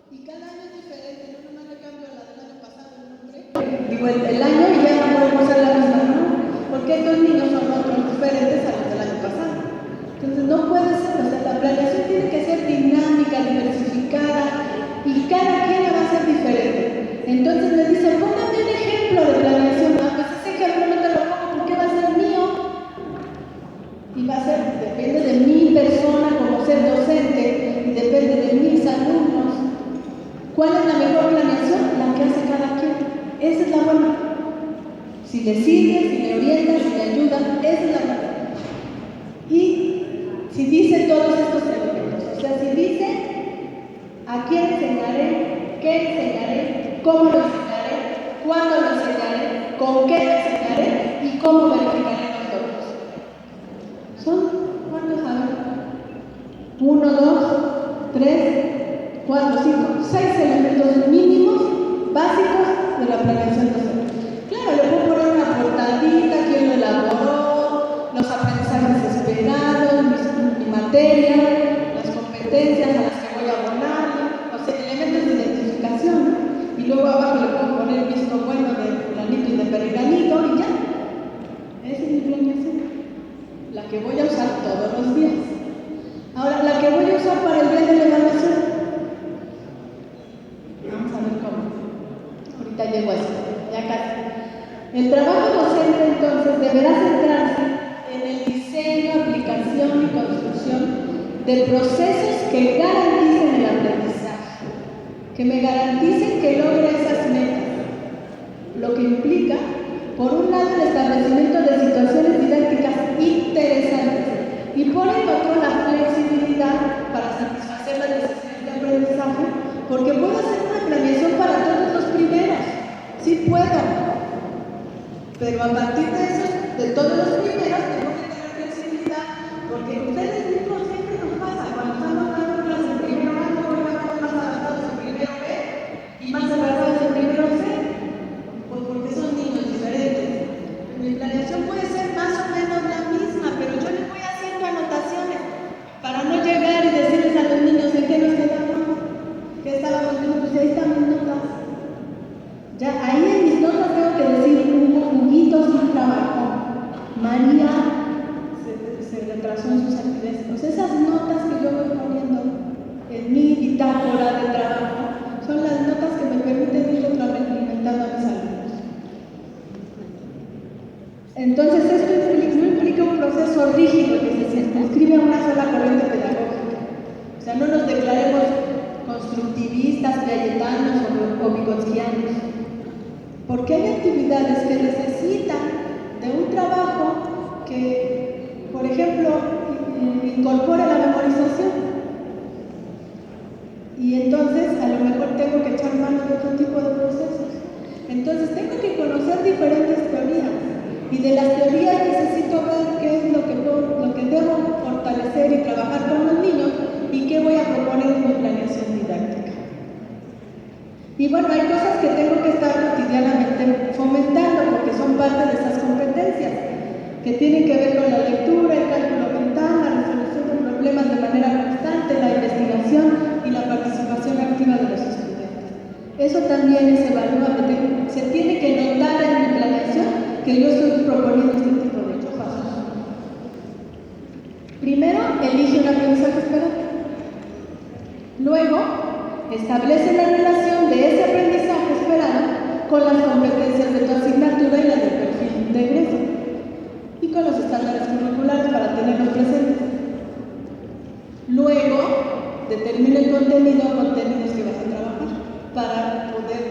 Y cada año es diferente, no nomás le cambio la del año pasado el nombre. Digo, el año y ya no podemos hacer la misma, ¿no? Porque estos niños son otros diferentes a los del año pasado. Entonces no puede ser, o sea, la planeación tiene que ser dinámica, diversificada, y cada quien la va a hacer diferente. Entonces les dicen, póngame un ejemplo de planeación. Ah, pues ese ejemplo no te lo pongo porque va a ser mío. Y va a ser, depende de mi persona como ser docente, y depende de mis alumnos. ¿Cuál es la mejor planeación? La que hace cada quien. Esa es la buena. Si le sigues, si le orientas, si le ayudas, esa es la buena. Y si dice todos estos elementos, o sea, si dice a quién enseñaré, qué enseñaré, cómo lo enseñaré, cuándo lo enseñaré, con qué lo enseñaré y cómo verificaré los logros. ¿Son cuántos saben? 1, 2, 3, 4, 5, 6 elementos mínimos básicos de la planeación docente. Claro, le puedo poner una portadita, quién lo elaboró, los aprendizajes esperados, mi materia, las competencias a las que voy a abonar, o sea, elementos de identificación, ¿no? Y luego abajo le puedo poner el visto bueno de fulanito y de perenganito y ya. Esa es mi planeación, la que voy a usar todos los días. Ahora, la que voy a usar para el día de El trabajo docente entonces deberá centrarse en el diseño, aplicación y construcción de procesos que garanticen el aprendizaje, que me garanticen que logre esas metas, lo que implica, por un lado, el establecimiento de situaciones didácticas interesantes y por el otro, la flexibilidad para satisfacer las necesidades de aprendizaje, porque puedo hacer una planeación para todos los primeros, sí puedo, pero a partir de todos los primeros tengo que tener flexibilidad, porque ustedes mismos siempre nos pasa, cuando estamos dando clases en primero A, no vamos más avanzados en primero B y más avanzados en primero C, pues porque son niños diferentes. Mi planeación puede ser más o menos la misma, pero yo les voy haciendo anotaciones para no llegar y decirles a los niños en qué nos quedamos, qué estábamos viendo, pues ahí están mis notas. Ya ahí en mis notas tengo que decir hubo juguitos y un trabajo. María se retrasó en sus actividades. Pues esas notas que yo voy poniendo en mi bitácora de trabajo son las notas que me permiten ir retroalimentando a mis alumnos. Entonces esto no implica un proceso rígido que se circunscribe a una sola corriente pedagógica. O sea, no nos declaremos constructivistas, piagetanos o vygotskianos. Porque hay actividades que necesitan de un trabajo que, por ejemplo, incorpore la memorización. Y entonces a lo mejor tengo que echar mano de otro tipo de procesos. Entonces tengo que conocer diferentes teorías. Y de las teorías necesito ver qué es lo que debo fortalecer y trabajar con los niños y qué voy a proponer en mi planeación didáctica. Y bueno, hay cosas que tengo que estar cotidianamente fomentando porque son parte de esas competencias que tienen que ver con la lectura, el cálculo mental, la resolución de problemas de manera constante, la investigación y la participación activa de los estudiantes. Eso también es evaluable, se tiene que notar en mi planeación que yo estoy proponiendo este tipo de pasos. Primero, elige un aprendizaje esperado. Luego, establece la relación de ese aprendizaje esperado con las competencias de tu asignatura y las del perfil de egreso y con los estándares curriculares para tenerlos presentes. Luego, determina el contenido o contenidos que vas a trabajar para poder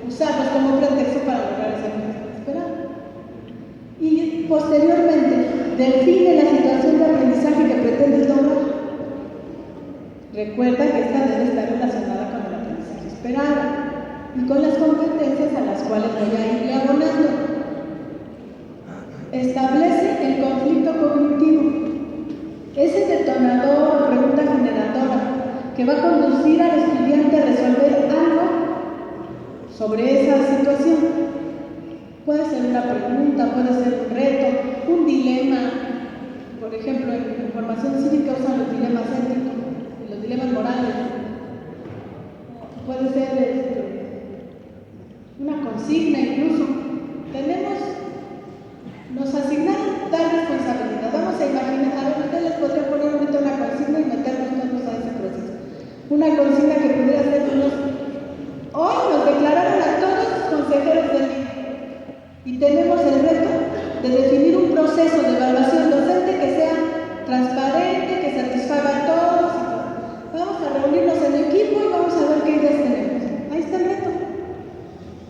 usarlos como pretexto para lograr ese aprendizaje esperado. Y posteriormente, define la situación de aprendizaje que pretendes lograr. Recuerda que esta debe estar relacionada con el aprendizaje esperado y con las competencias a las cuales voy a ir abonando. Establece el conflicto cognitivo, ese detonador o pregunta generadora que va a conducir al estudiante a resolver algo sobre esa situación. Puede ser una pregunta, puede ser un reto, un dilema. Por ejemplo, en formación cívica usan los dilemas éticos, los dilemas morales. Puede ser una consigna incluso. Nos asignaron tal responsabilidad. Vamos a imaginar, a ver, ustedes les podría poner ahorita una consigna y meternos todos a ese proceso. Una consigna que pudiera ser hoy nos declararon a todos consejeros del INE y tenemos el reto de definir un proceso de evaluación docente que sea transparente, que satisfaga a todos. Vamos a reunirnos en equipo y vamos a ver qué ideas tenemos. Ahí está el reto.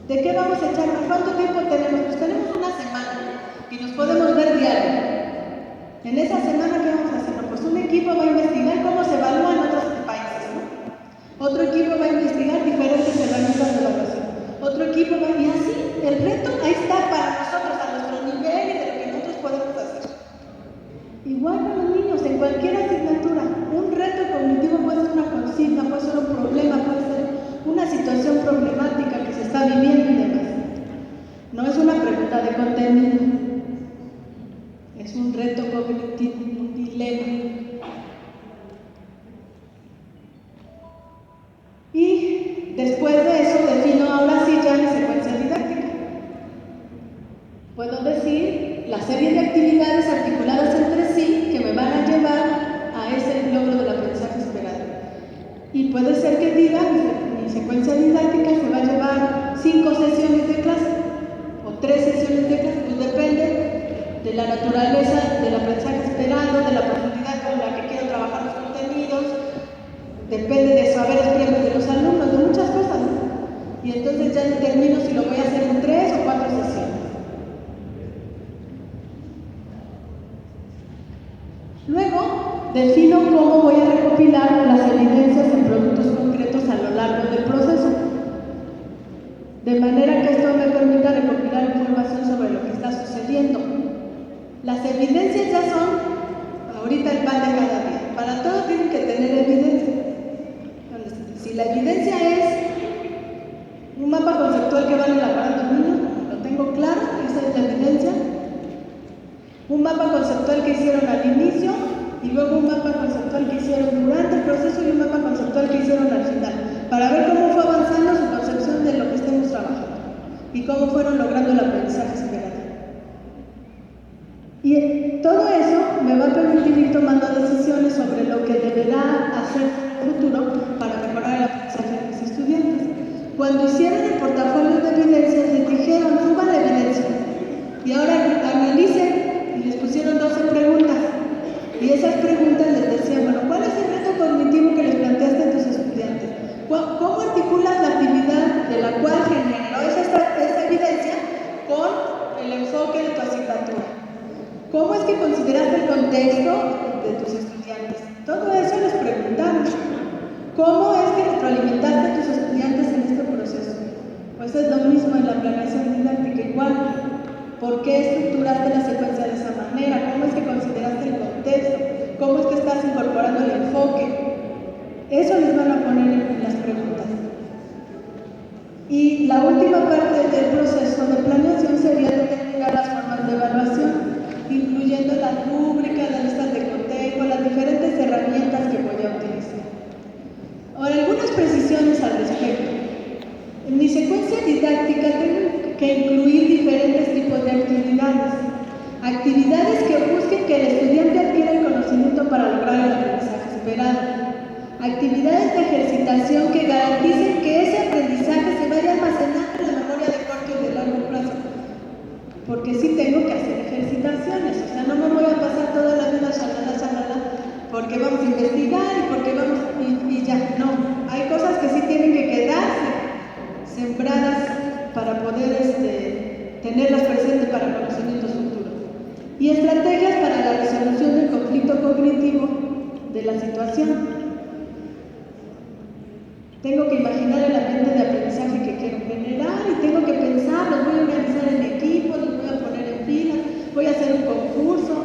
¿De qué vamos a echar? ¿Cuánto tiempo tenemos? Pues tenemos una semana y nos podemos ver diario. En esa semana, ¿qué vamos a hacer? Pues un equipo va a investigar cómo se evalúan otros países, ¿no? Otro equipo va a investigar diferentes herramientas de evaluación. Otro equipo va y así, el reto ahí está para nosotros, a nuestro nivel y de lo que nosotros podemos hacer. Igual con los niños, en cualquier asignatura, un reto cognitivo puede ser una consigna, puede ser un problema, puede ser una situación problemática que se está viviendo y demás. No es una pregunta de contenido, es un reto cognitivo, un dilema. Y después de eso defino ahora sí ya mi secuencia didáctica. Puedo decir la serie de actividades articuladas entre sí que me van a llevar a ese logro del aprendizaje esperado. Y puede ser que diga mi secuencia didáctica se va a llevar 5 sesiones de clase o 3 sesiones la naturaleza del aprendizaje esperado, de la profundidad con la que quiero trabajar los contenidos, depende de saberes previos de los alumnos, de muchas cosas, ¿no? Y entonces ya determino si lo voy a hacer en 3 o 4 sesiones. Luego, defino cómo voy a recopilar las evidencias en productos concretos a lo largo del proceso, de manera que esto me permita recopilar información sobre lo que está sucediendo. Las evidencias ya son ahorita el pan de cada día. Para todo tienen que tener evidencia. Si la evidencia es un mapa conceptual que van elaborando los niños, lo tengo claro, esa es la evidencia. Un mapa conceptual que hicieron al inicio y luego un mapa conceptual que hicieron durante el proceso y un mapa conceptual que hicieron al final, para ver cómo fue avanzando su concepción de lo que estemos trabajando y cómo fueron logrando el aprendizaje esperado. Y todo eso me va a permitir ir tomando decisiones sobre lo que deberá hacer en el futuro para mejorar el aprendizaje de mis estudiantes. Cuando hicieron el portafolio de evidencias, les dijeron, suban la evidencia y ahora analicen, y les pusieron 12 preguntas. Y esas preguntas les decían, bueno, ¿cuál es el reto cognitivo que les planteaste a tus estudiantes? ¿Cómo articulas la actividad de la cual generó esa evidencia con el enfoque de tu asignatura? ¿Cómo es que consideraste el contexto de tus estudiantes? Todo eso les preguntamos. ¿Cómo es que retroalimentaste a tus estudiantes en este proceso? Pues es lo mismo en la planeación didáctica igual. ¿Por qué estructuraste la secuencia de esa manera? ¿Cómo es que consideraste el contexto? ¿Cómo es que estás incorporando el enfoque? Eso les van a poner en las preguntas. Y la última parte del proceso de planeación sería determinar las formas de evaluación, incluyendo las rúbricas, las listas de cotejo, las diferentes herramientas que voy a utilizar. Ahora, algunas precisiones al respecto. En mi secuencia didáctica tengo que incluir diferentes tipos de actividades. Actividades que busquen que el estudiante adquiera el conocimiento para lograr el aprendizaje esperado. Actividades de ejercitación que garanticen que ese aprendizaje se vaya almacenando en la memoria de corto y de largo plazo. Porque sí tengo que hacer ejercitaciones, o sea, no me voy a pasar toda la vida shalala, porque vamos a investigar y porque vamos y ya, no. Hay cosas que sí tienen que quedarse sembradas para poder tenerlas presentes para conocimientos futuros. Y estrategias para la resolución del conflicto cognitivo de la situación. Tengo que imaginar el ambiente de aprendizaje que quiero generar y tengo que pensar, los voy a organizar en equipo, los voy a poner en fila, voy a hacer un concurso,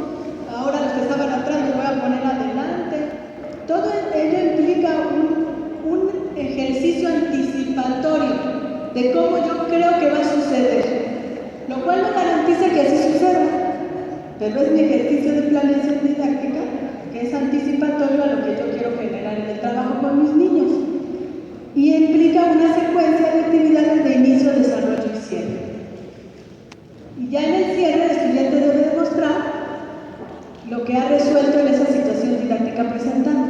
ahora los que estaban atrás los voy a poner adelante. Todo ello implica un ejercicio anticipatorio de cómo yo creo que va a suceder, lo cual no garantiza que así suceda, pero es mi ejercicio de planeación didáctica que es anticipatorio a lo que yo quiero generar en el trabajo con mis niños y implica una secuencia de actividades de inicio, desarrollo y cierre. Y ya en el cierre el estudiante debe demostrar lo que ha resuelto en esa situación didáctica presentada.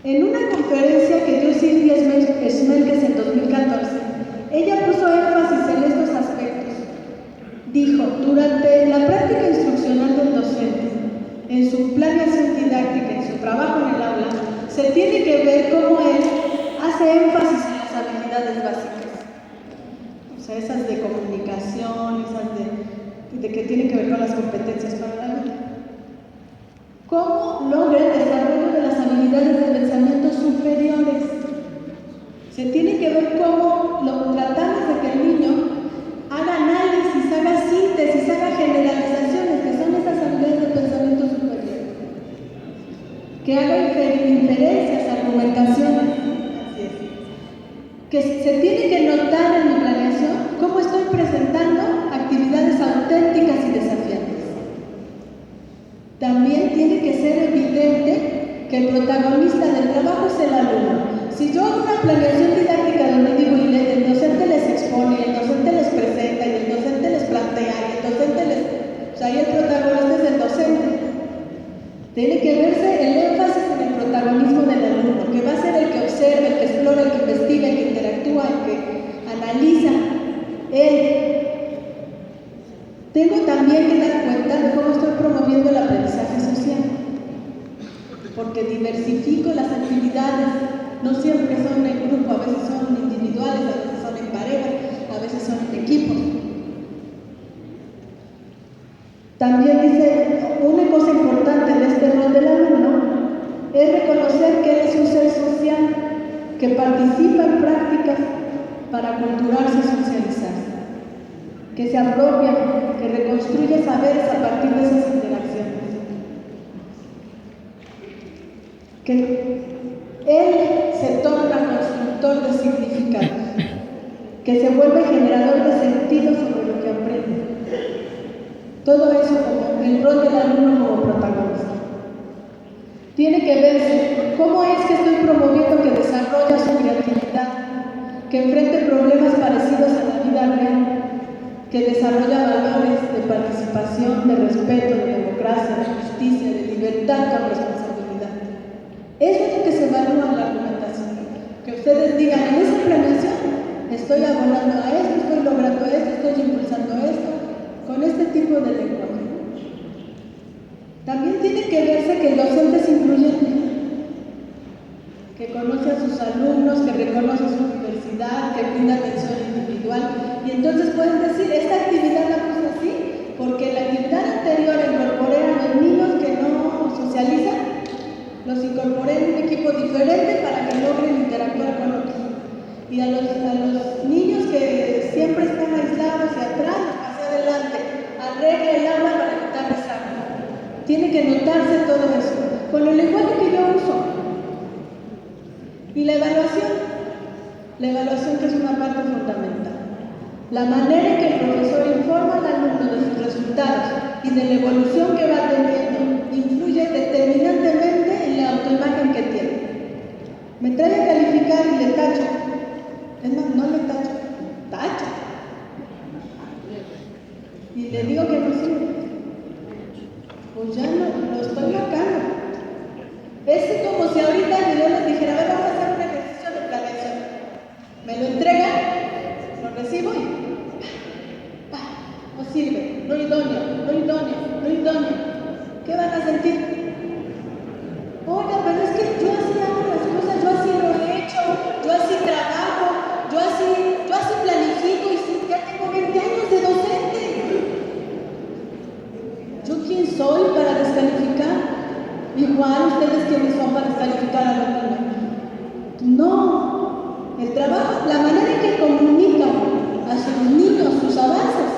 En una conferencia que dio Silvia Smelkes en 2014, ella puso énfasis en estos aspectos. Dijo, durante la práctica instruccional del docente, en su planeación didáctica, en su trabajo en el aula, se tiene que ver cómo él hace énfasis en las habilidades básicas. O sea, esas de comunicación, esas de que tienen que ver con las competencias para la vida. ¿Cómo logra el desarrollo de las habilidades de pensamiento superiores? Se tiene que ver cómo tratamos de que el niño haga análisis, haga síntesis, haga generalizaciones, que son esas habilidades de pensamiento superior. Que haga inferencias, argumentaciones. Así es. Que se tiene que notar en mi planeación cómo estoy presentando actividades auténticas y desafiantes. También tiene que ser evidente que el protagonista del trabajo es el alumno. Si yo hago una planeación didáctica donde digo, y el docente les expone, el docente les presenta, y el docente les plantea, y el docente les... O sea, ahí el protagonista es el docente. Tiene que verse el énfasis en el protagonismo del alumno, que va a ser el que observa, el que explora, el que investiga, el que interactúa, el que analiza. Él. Tengo también que dar cuenta de cómo estoy promoviendo el aprendizaje social, porque diversifico las actividades, no siempre son en grupo, a veces son individuales, a veces son en pareja, a veces son en equipos. También dice, una cosa importante de este rol del alumno es reconocer que él es un ser social, que participa en prácticas para culturarse y socializarse, que se apropia, que reconstruye saberes a partir de esas interacciones, que él se torna constructor de significados, que se vuelve generador de sentido sobre lo que aprende. Todo eso como el rol del alumno como protagonista. Tiene que verse cómo es que estoy promoviendo que desarrolle su creatividad, que enfrente problemas parecidos a la vida real, que desarrolla valores de participación, de respeto, de democracia, de justicia, de libertad con responsabilidad. Eso es lo que se evalúa en la argumentación. Que ustedes digan, en esa planeación estoy abonando a esto, estoy logrando esto, estoy impulsando esto, con este tipo de lenguaje. También tiene que verse que el docente es incluyente, que conoce a sus alumnos, que reconoce su diversidad, que brinda atención individual, y entonces pueden decir, esta actividad la puse así, porque la actividad anterior incorporé a los niños que no socializan, los incorporé en un equipo diferente para que logren interactuar con otros. Y a los niños que siempre están aislados y atrás, los pasé adelante, arregle el aula para quitarles agua. Tiene que notarse todo eso, con el lenguaje que yo uso. Y la evaluación que es una parte fundamental. La manera en que el profesor informa al alumno de sus resultados y de la evolución que va teniendo influye determinantemente en la autoimagen que tiene. Me trae a calificar y le tacho. Es más, no le tacho, tacho. Y le digo que no sirve. Pues ya no, lo estoy marcando. Es como si ahorita yo les dijera, a ver, vamos a hacer un ejercicio de planeación. Me lo entregan, lo recibo y no sirve, no idóneo. ¿Qué van a sentir? Oiga, pero es que yo así hago las cosas, yo así lo he hecho, yo así trabajo, yo así planifico y ya tengo 20 años de docente. ¿Yo quién soy para descalificar? Igual ustedes quiénes son para descalificar a los niños. No, el trabajo, la manera en que comunican a sus niños sus avances,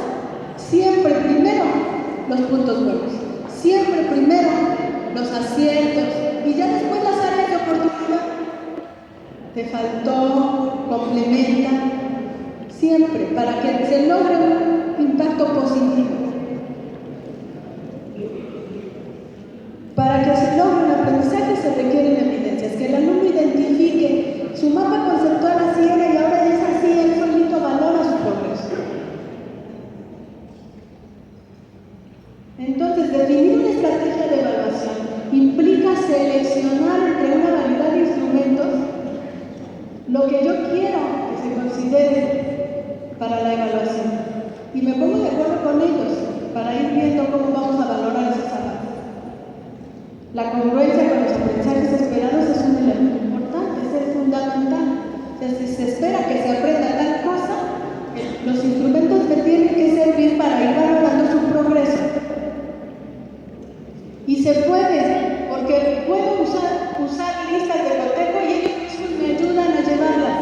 siempre primero los puntos buenos, siempre primero los aciertos y ya después las áreas de oportunidad. Te faltó, complementa, siempre, para que se logre un impacto positivo. Para que se logre un aprendizaje se requieren evidencias, que el alumno identifique su mapa conceptual así era y ahora ya es así, él solito valora su progreso. Entonces, definir una estrategia de evaluación implica seleccionar entre una variedad de instrumentos lo que yo quiero que se considere para la evaluación. Y me pongo de acuerdo con ellos para ir viendo cómo vamos a valorar esos avances. La congruencia con los aprendizajes esperados es un elemento importante, es fundamental. Si se espera que se aprenda tal cosa, los instrumentos me tienen que servir para ir valorando su progreso. Y se puede, porque puedo usar listas de cotejo y ellos mismos me ayudan a llevarlas.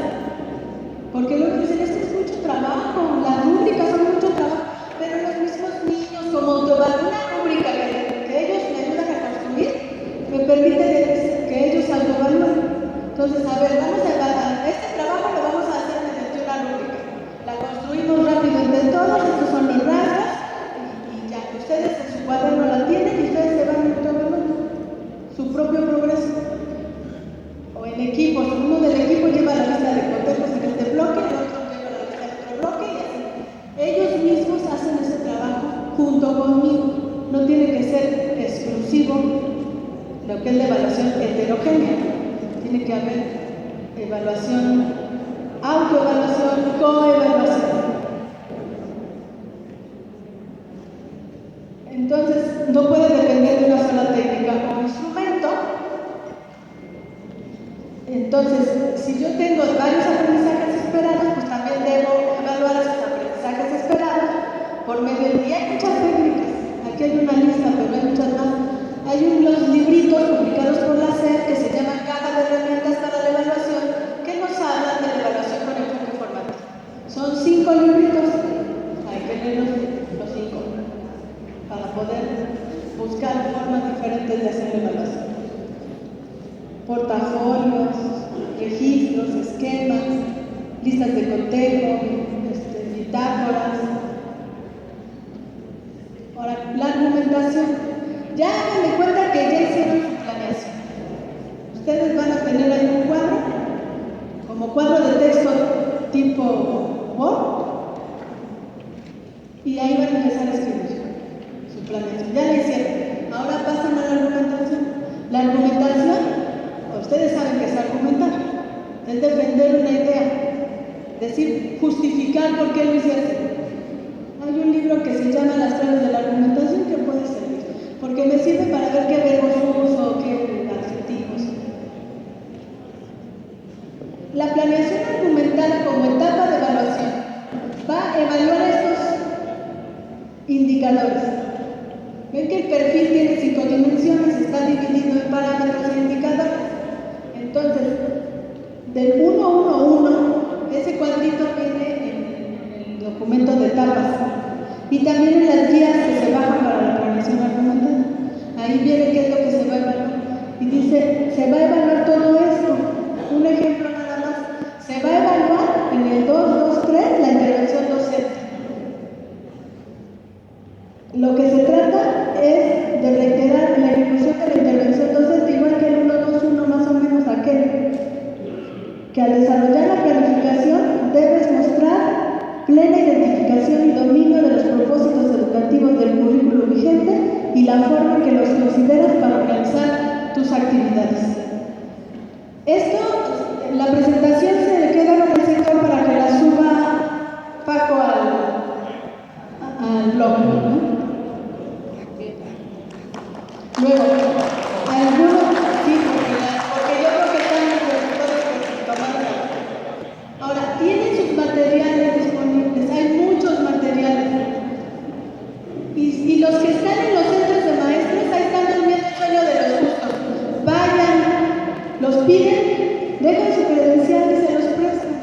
Porque luego dicen, esto es mucho trabajo, las rúbricas son mucho trabajo, pero los mismos niños, como autoevaluar una rúbrica que ellos me ayudan a construir, me permite que ellos autoevalúen. Entonces, a ver, vamos a evaluar, este trabajo lo vamos a hacer mediante una rúbrica. La construimos rápido entre todos, estos son los rasgos, y ya, ustedes en su cuaderno la tienen y ustedes se van autoevaluando su propio progreso. O en equipos, uno del equipo lleva la lista de cotejos en este bloque, el otro lleva la lista de otro bloque, y así. Ellos mismos hacen ese trabajo junto conmigo. No tiene que ser exclusivo lo que es la evaluación heterogénea. Tiene que haber evaluación, autoevaluación, coevaluación. Entonces, no puede depender de una sola técnica o instrumento. Entonces, si yo tengo varios aprendizajes esperados, pues también debo evaluar esos aprendizajes esperados por medio de... Y hay muchas técnicas. Aquí hay una lista, pero hay muchas más. Hay unos libritos publicados por la SEP que se llaman Caja de Herramientas para la Evaluación, que nos hablan de la evaluación con enfoque formativo. Son 5 libritos, hay que leer los 5 para poder buscar formas diferentes de hacer la evaluación. Portafolios, registros, esquemas, listas de cotejo, bitácoras. Ahora, la argumentación. Ya hagan de cuenta que ya hicieron su planeación. Ustedes van a tener ahí un cuadro, como cuadro de texto tipo Word, y ahí van a empezar a escribir su planeación. Ya la hicieron. Ahora pasan a la argumentación. La argumentación, ustedes saben que es argumentar, es defender una idea, decir, justificar por qué lo hice así. Hay un libro que se llama Las claves de la argumentación que puede servir, porque me sirve para ver qué verbos uso, qué adjetivos. La planeación argumental como etapa de evaluación va a evaluar estos indicadores. Ven que el perfil tiene 5 dimensiones, está dividido en parámetros e indicadores. Entonces, del 1-1-1, ese cuadrito viene en el documento de etapas. Y también en las guías que se bajan para la planeación argumental. Ahí viene qué es lo que se va a evaluar. Y dice, se va a evaluar todo esto. Un ejemplo nada más. Se va a evaluar en el 2-2-3 la intervención docente. Lo que se trata es de reiterar la ejecución de la intervención docente, igual que el 1-2-1 más o menos aquel. Que al desarrollar la planificación debes mostrar plena identificación y dominio de los propósitos educativos del currículo vigente y la forma en que los consideras para organizar tus actividades. Esto, la presentación se queda en el sector para que la suba Paco al blog, ¿no? Luego, algunos, sí, porque yo creo que están en los tomando. Ahora, tienen sus materiales disponibles, hay muchos materiales. Y los que están en los centros de maestros, ahí están durmiendo el sueño de los justos. Vayan, los piden, dejan su credencial y se los prestan.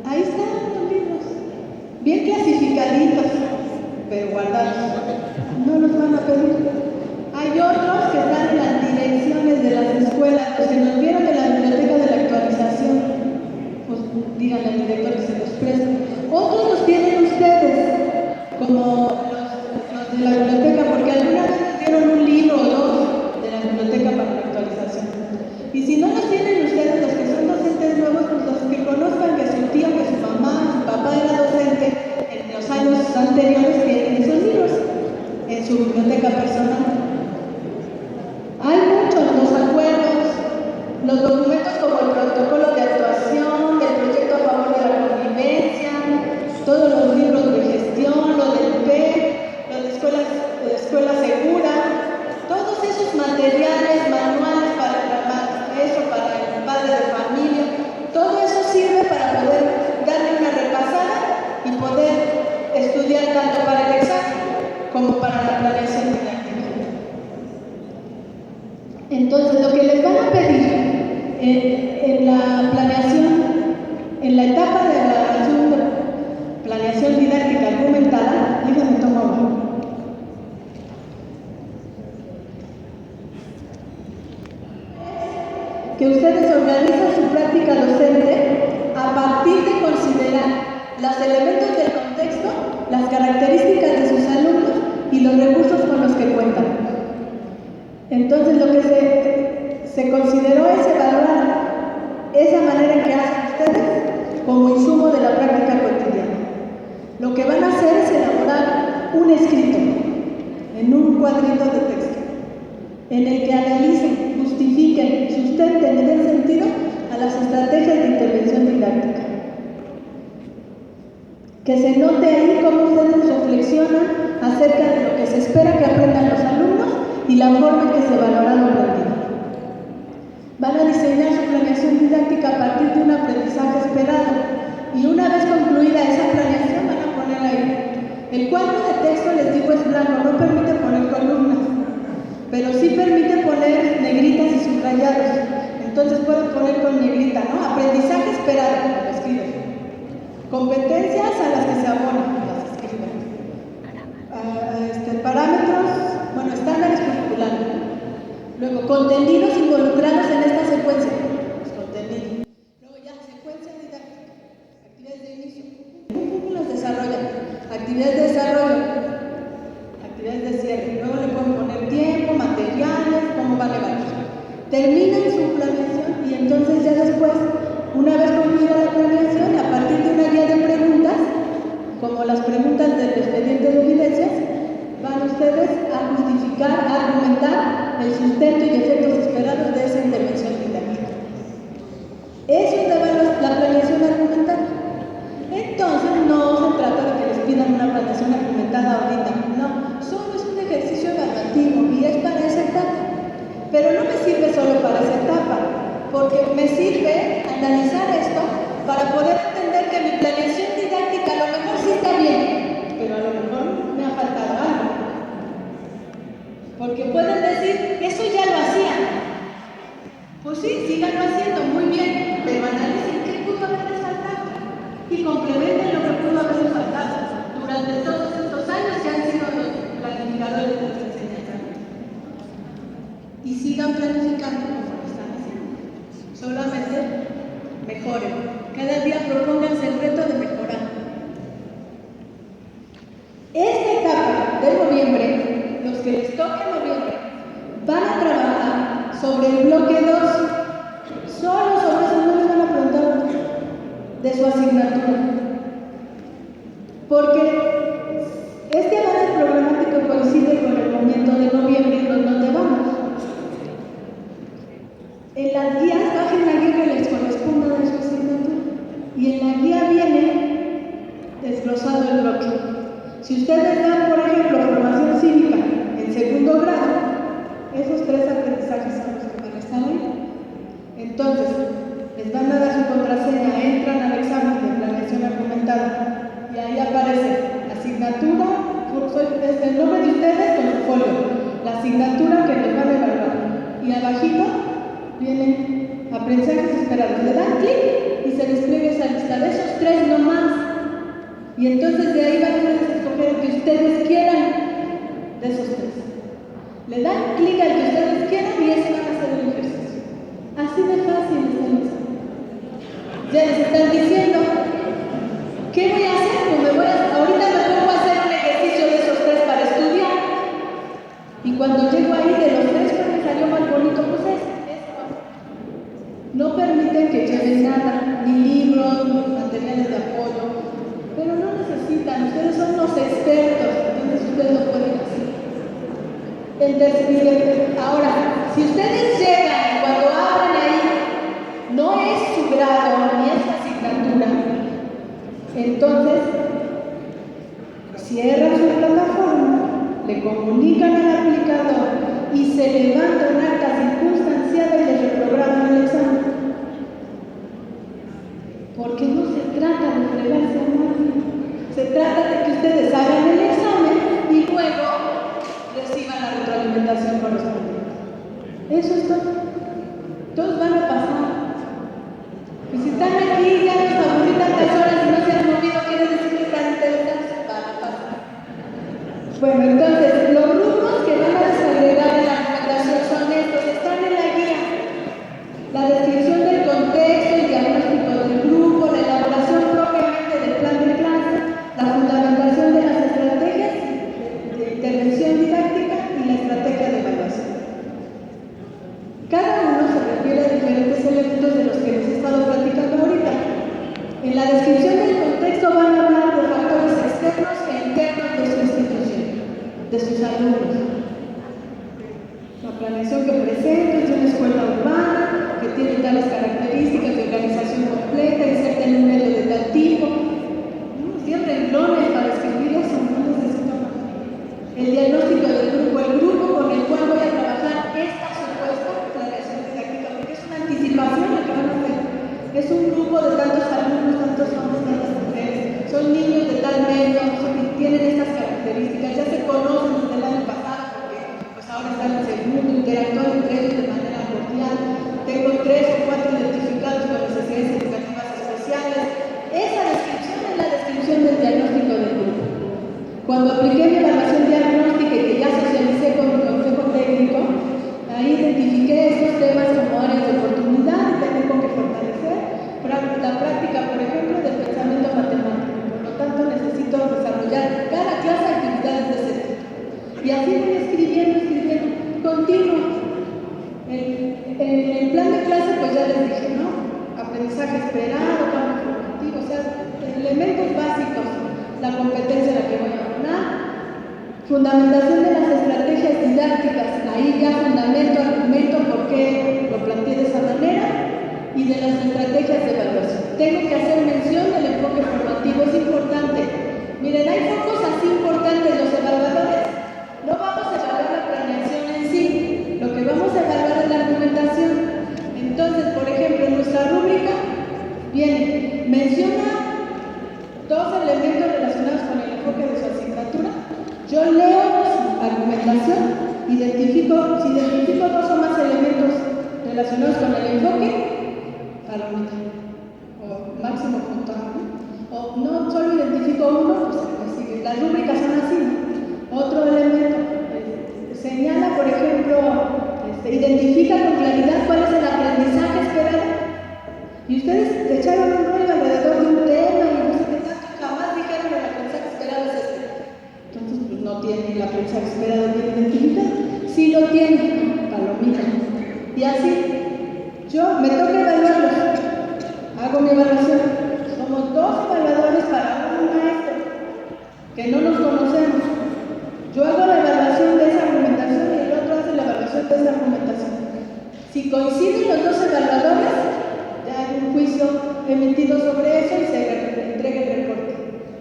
Ahí están los libros, bien clasificaditos, pero guardados. No los van a pedir. Hay otros que están en las direcciones de las escuelas, los que nos vieron de la biblioteca de la actualización, pues díganle al director que se los preste. Otros los tienen ustedes, como los de la biblioteca, porque alguna vez nos dieron un libro o dos de la biblioteca para la actualización. Y si no los tienen ustedes, los que son docentes nuevos, pues los que conozcan que su tío, que su mamá, su papá era docente en los años anteriores, tienen esos libros en su biblioteca personal. Hay muchos, los acuerdos, los documentos como el protocolo de actuación, del proyecto a favor de la convivencia, todos los libros de gestión, lo del PEP, lo de escuela segura, todos esos materiales, manuales para el maestro, para el padre de familia, todo eso sirve para poder darle una repasada y poder estudiar tanto para el examen como para la planeación didáctica. Entonces, lo que les van a pedir en la planeación, en la etapa de la planeación didáctica argumentada, déjenme tomar uno. Que ustedes organizan su práctica docente a partir de considerar los elementos del contexto, las características de sus alumnos y los recursos con los que cuentan. Entonces, lo que se consideró es evaluar esa manera en que hacen ustedes como insumo de la práctica cotidiana. Lo que van a hacer es elaborar un escrito en un cuadrito de texto, en el que analicen, justifiquen, sustenten y den sentido a las estrategias de intervención didáctica. Que se note ahí cómo ustedes reflexionan acerca de lo que se espera que aprendan los alumnos y la forma en que se valora lo aprendido. Van a diseñar su planeación didáctica a partir de un aprendizaje esperado y una vez concluida esa planeación van a poner ahí. El cuadro de texto, les digo, es blanco, no permite poner columnas, pero sí permite poner negritas y subrayados. Entonces pueden poner con negrita, ¿no? Aprendizaje esperado, lo escriben. Competencias a las que se abonan, las escriben. Parámetros, bueno, estándares curriculares. Luego, contenidos involucrados en esta secuencia. Los contenidos. Luego ya, secuencia didáctica. Actividades de inicio. Los desarrollan. Actividades de desarrollo. Actividades de cierre. Luego le pueden poner tiempo, materiales, cómo van a evaluar. Terminan su planeación y entonces ya después, una vez concluida la planeación, a partir de una guía de preguntas, como las preguntas del expediente de evidencias, van ustedes a justificar, a argumentar el sustento y efectos esperados de esa intervención didáctica. Eso es la planeación argumental. Entonces, no se trata de que les pidan una planeación argumentada ahorita, no, solo es un ejercicio evaluativo y es para esa etapa. Pero no me sirve solo para esa etapa, porque me sirve analizar esto para poder entender que mi planeación didáctica a lo mejor sí está bien, pero a lo mejor me ha faltado algo. Porque pueden decir, eso ya lo hacían. Pues sí, síganlo haciendo, muy bien, pero analicen qué pudo haberles faltado y complementen lo que pudo haberles faltado durante todos estos años que han sido los planificadores de la enseñanza. Y sigan planificando como están haciendo. Solamente mejoren. Cada día propónganse el reto de mejorar. Esta etapa de noviembre, los que les toque en noviembre, van a trabajar sobre el bloque 2. Solo sobre eso no les van a preguntar de su asignatura. Porque este avance programático coincide con el momento de noviembre en donde vamos. En las guías bajen la guía que les corresponda de su asignatura y en la guía viene desglosado el bloque. Si ustedes dan, por ejemplo, formación cívica en segundo grado, esos 3 aprendizajes son los que van a estar ahí. Entonces, les van a dar su contraseña, entran al examen de planeación argumentada y ahí aparece asignatura, es el nombre de ustedes con su folio, la asignatura que les van a evaluar y abajito vienen aprendizajes esperados. Le dan clic y se despliega esa lista de esos 3 nomás. Y entonces de ahí van a escoger el que ustedes quieran de esos 3. Le dan clic al que ustedes quieran y ese van a hacer el ejercicio. Así de fácil es. Ya les están diciendo, ¿qué voy a hacer? Pues ahorita me pongo a hacer un ejercicio de esos 3 para estudiar. Y cuando llego ahí de los 3 que me salió más bonito, pues esto. No permiten que lleven nada, ni libros, ni materiales de apoyo, pero no necesitan, ustedes son los expertos, entonces ustedes lo pueden hacer. Ahora, si ustedes llegan y cuando abren ahí, no es su grado ni es su asignatura, entonces cierran su plataforma, le comunican al aplicador y se levanta un acta circunstanciada y le reprograman el examen. Porque no se trata de fregarse a nadie, se trata de que ustedes hagan el examen y luego reciban la retroalimentación correspondiente. Eso es todo. Todos van a pasar. Y si están aquí ya les aburrí tantas horas y no se han movido, quiere decir que están interesados, van a pasar. Bueno, entonces, los rubros que van a desagregar en la recomendación son estos, están en la guía. La descripción del contexto, el diagnóstico del grupo, la elaboración propiamente del plan de clase, la fundamentación de las estrategias de intervención didáctica y la estrategia de evaluación. Cada uno se refiere a diferentes elementos de los que les he estado platicando ahorita. En la descripción del contexto van a hablar de factores externos e internos de su institución, de sus alumnos. La planeación que presenta es de una escuela urbana, que tiene tales características de organización completa, inserta en un medio de tal tipo. Siempre de tantos alumnos, tantos hombres, tantas mujeres, son niños de tal medio, tienen estas características, ya se conocen desde el año pasado, porque pues ahora están en segundo, interactúan entre ellos de manera cordial. Tengo 3 o 4 identificados con necesidades educativas especiales. Esa descripción es la descripción del diagnóstico del grupo. Cuando apliqué mi evaluación diagnóstica y que ya socialicé con mi consejo técnico, ahí identifiqué estos temas como áreas de oportunidad y tengo que fortalecer la práctica, por ejemplo, del pensamiento matemático. Por lo tanto, necesito desarrollar cada clase de actividades de ese tipo. Y así voy escribiendo, continuo. En el plan de clase, pues ya les dije, ¿no? Aprendizaje esperado, cambio formativo, o sea, elementos básicos, la competencia a la que voy a abonar, fundamentación de las estrategias didácticas, ahí ya fundamento, argumento por qué lo planteé de esa manera, y de las estrategias de evaluación. Tengo que hacer mención del enfoque formativo, es importante. Miren, hay focos así importantes, los evaluadores. No vamos a evaluar la planeación en sí, lo que vamos a evaluar es la argumentación. Entonces, por ejemplo, en nuestra rúbrica viene, menciona 2 elementos relacionados con el enfoque de su asignatura. Yo leo su argumentación, si identifico 2 o más elementos relacionados con el enfoque, palomita, o máximo puntaje, o no solo identifico uno, pues sigue. Las rúbricas son así, ¿no? Otro elemento, señala, por ejemplo, identifica con claridad cuál es el aprendizaje esperado. Y ustedes echaron un rollo alrededor de un tema y no sé qué tanto, jamás dijeron el aprendizaje esperado es este. Entonces, pues no tiene el aprendizaje esperado bien identificado. Sí lo tiene, palomita. Y así, me toca evaluarlos. Hago mi evaluación. Somos 2 evaluadores para un maestro, que no nos conocemos. Yo hago la evaluación de esa argumentación y el otro hace la evaluación de esa argumentación. Si coinciden los 2 evaluadores, ya hay un juicio emitido sobre eso y se entrega el reporte.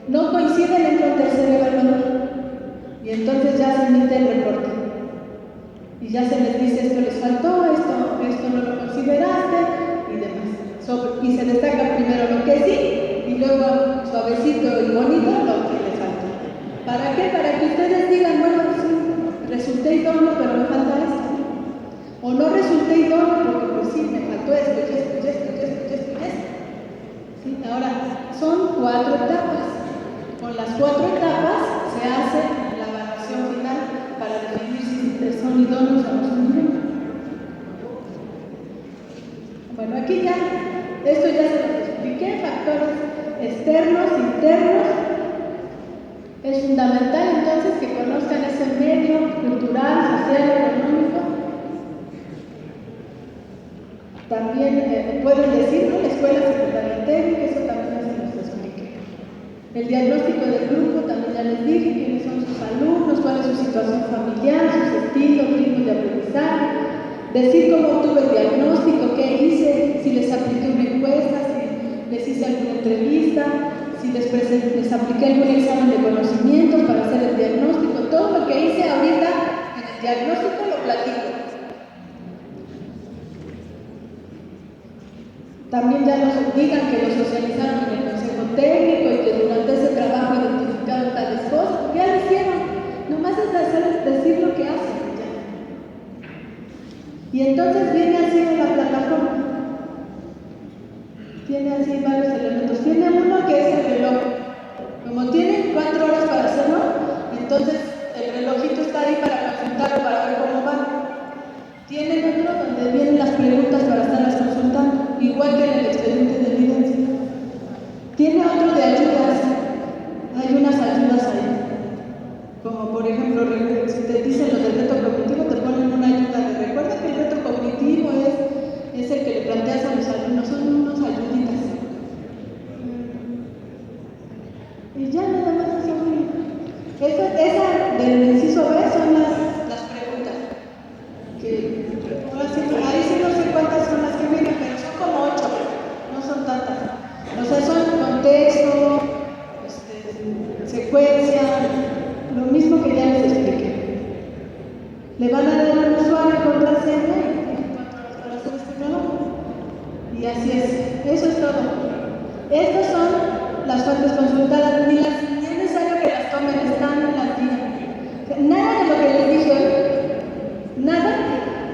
No coinciden, entra un tercer evaluador. Y entonces ya se emite el reporte. Y ya se les dice, esto les faltó, esto no lo consideraste, y demás. Y se destaca primero lo que sí, y luego suavecito y bonito lo que les faltó. ¿Para qué? Para que ustedes digan, bueno, sí, resulté idóneo, pero me falta esto. O no resulté idóneo, porque pues sí, me faltó esto. ¿Sí? Ahora, son 4 etapas. Con las 4 etapas se hace la evaluación final para definir si son idóneos o no son idóneos. Bueno, aquí ya, esto ya se lo expliqué, factores externos, internos. Es fundamental entonces que conozcan ese medio cultural, social, económico. También pueden decir, ¿no? La escuela secundaria técnica, eso también se los expliqué. El diagnóstico del grupo, también ya les dije quiénes son sus alumnos, cuál es su situación familiar, sus estilos, ritmos de aprendizaje. Decir cómo obtuve el diagnóstico, qué hice, si les apliqué una encuesta, si les hice alguna entrevista, si les apliqué algún examen de conocimientos para hacer el diagnóstico. Todo lo que hice ahorita en el diagnóstico lo platico. También ya nos digan que lo socializaron en el consejo técnico y que durante ese trabajo identificaron tales cosas, porque ya lo hicieron. Nomás es decir lo que hacen. Y entonces viene así en la plataforma. Tiene así varios elementos. Tiene uno que es el reloj. Como tienen 4 horas para hacerlo, entonces el relojito está ahí para consultarlo, para ver cómo van. Tienen otro donde vienen las preguntas para estarlas consultando, igual que en el expediente de evidencia. Tiene otro de ayudas. Hay unas ayudas ahí. Como por ejemplo, si te dicen lo del reto cognitivo, te ponen una ayuda. Recuerda que el reto cognitivo es el que le planteas a los alumnos, son unos ayuditas. Y ya nada más esa del inciso B son las preguntas. Que ahora sí, ahí sí no sé cuántas son las que vienen, pero son como 8, no son tantas. O sea, son contexto, secuencia, lo mismo que ya les expliqué. Le van a dar al usuario contraseña y 4 horas para hacer este trabajo. Y así es. Eso es todo. Estas son las fuentes consultadas, ni es necesario que las tomen, están en las guías. O sea, nada de lo que les dije hoy, nada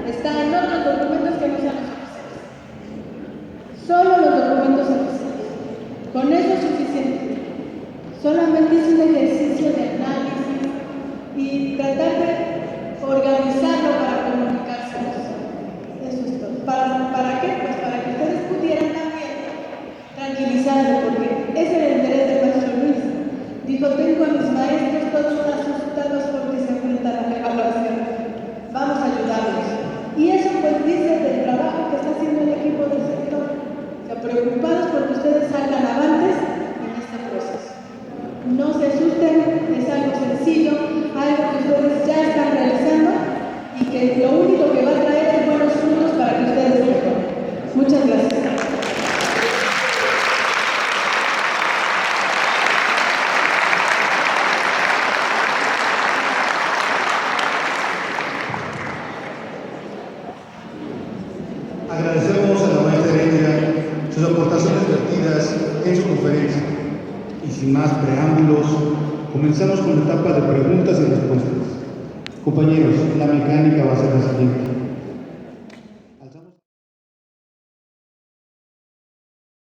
está en otros documentos que no sean los oficiales. Solo los documentos oficiales. Con eso es suficiente. Solamente es un ejercicio de análisis y tratar de organizarlo para comunicárselos. Eso es todo. ¿Para qué? Pues para que ustedes pudieran también tranquilizarse, porque ese era el interés del maestro Luis. Dijo, tengo a mis maestros todos asustados porque se enfrentan a la evaluación. Vamos a ayudarlos. Y eso pues dice del trabajo que está haciendo el equipo del sector. O sea, preocupados porque ustedes salgan avantes en este proceso. No se asusten, es algo sencillo, algo que ustedes ya están realizando y que lo único que va a traer es buenos frutos para que ustedes mejoren. Muchas gracias. Agradecemos a la maestra Heréndira sus aportaciones vertidas en su conferencia. Y sin más preámbulos, comenzamos con la etapa de preguntas y respuestas. Compañeros, la mecánica va a ser la siguiente.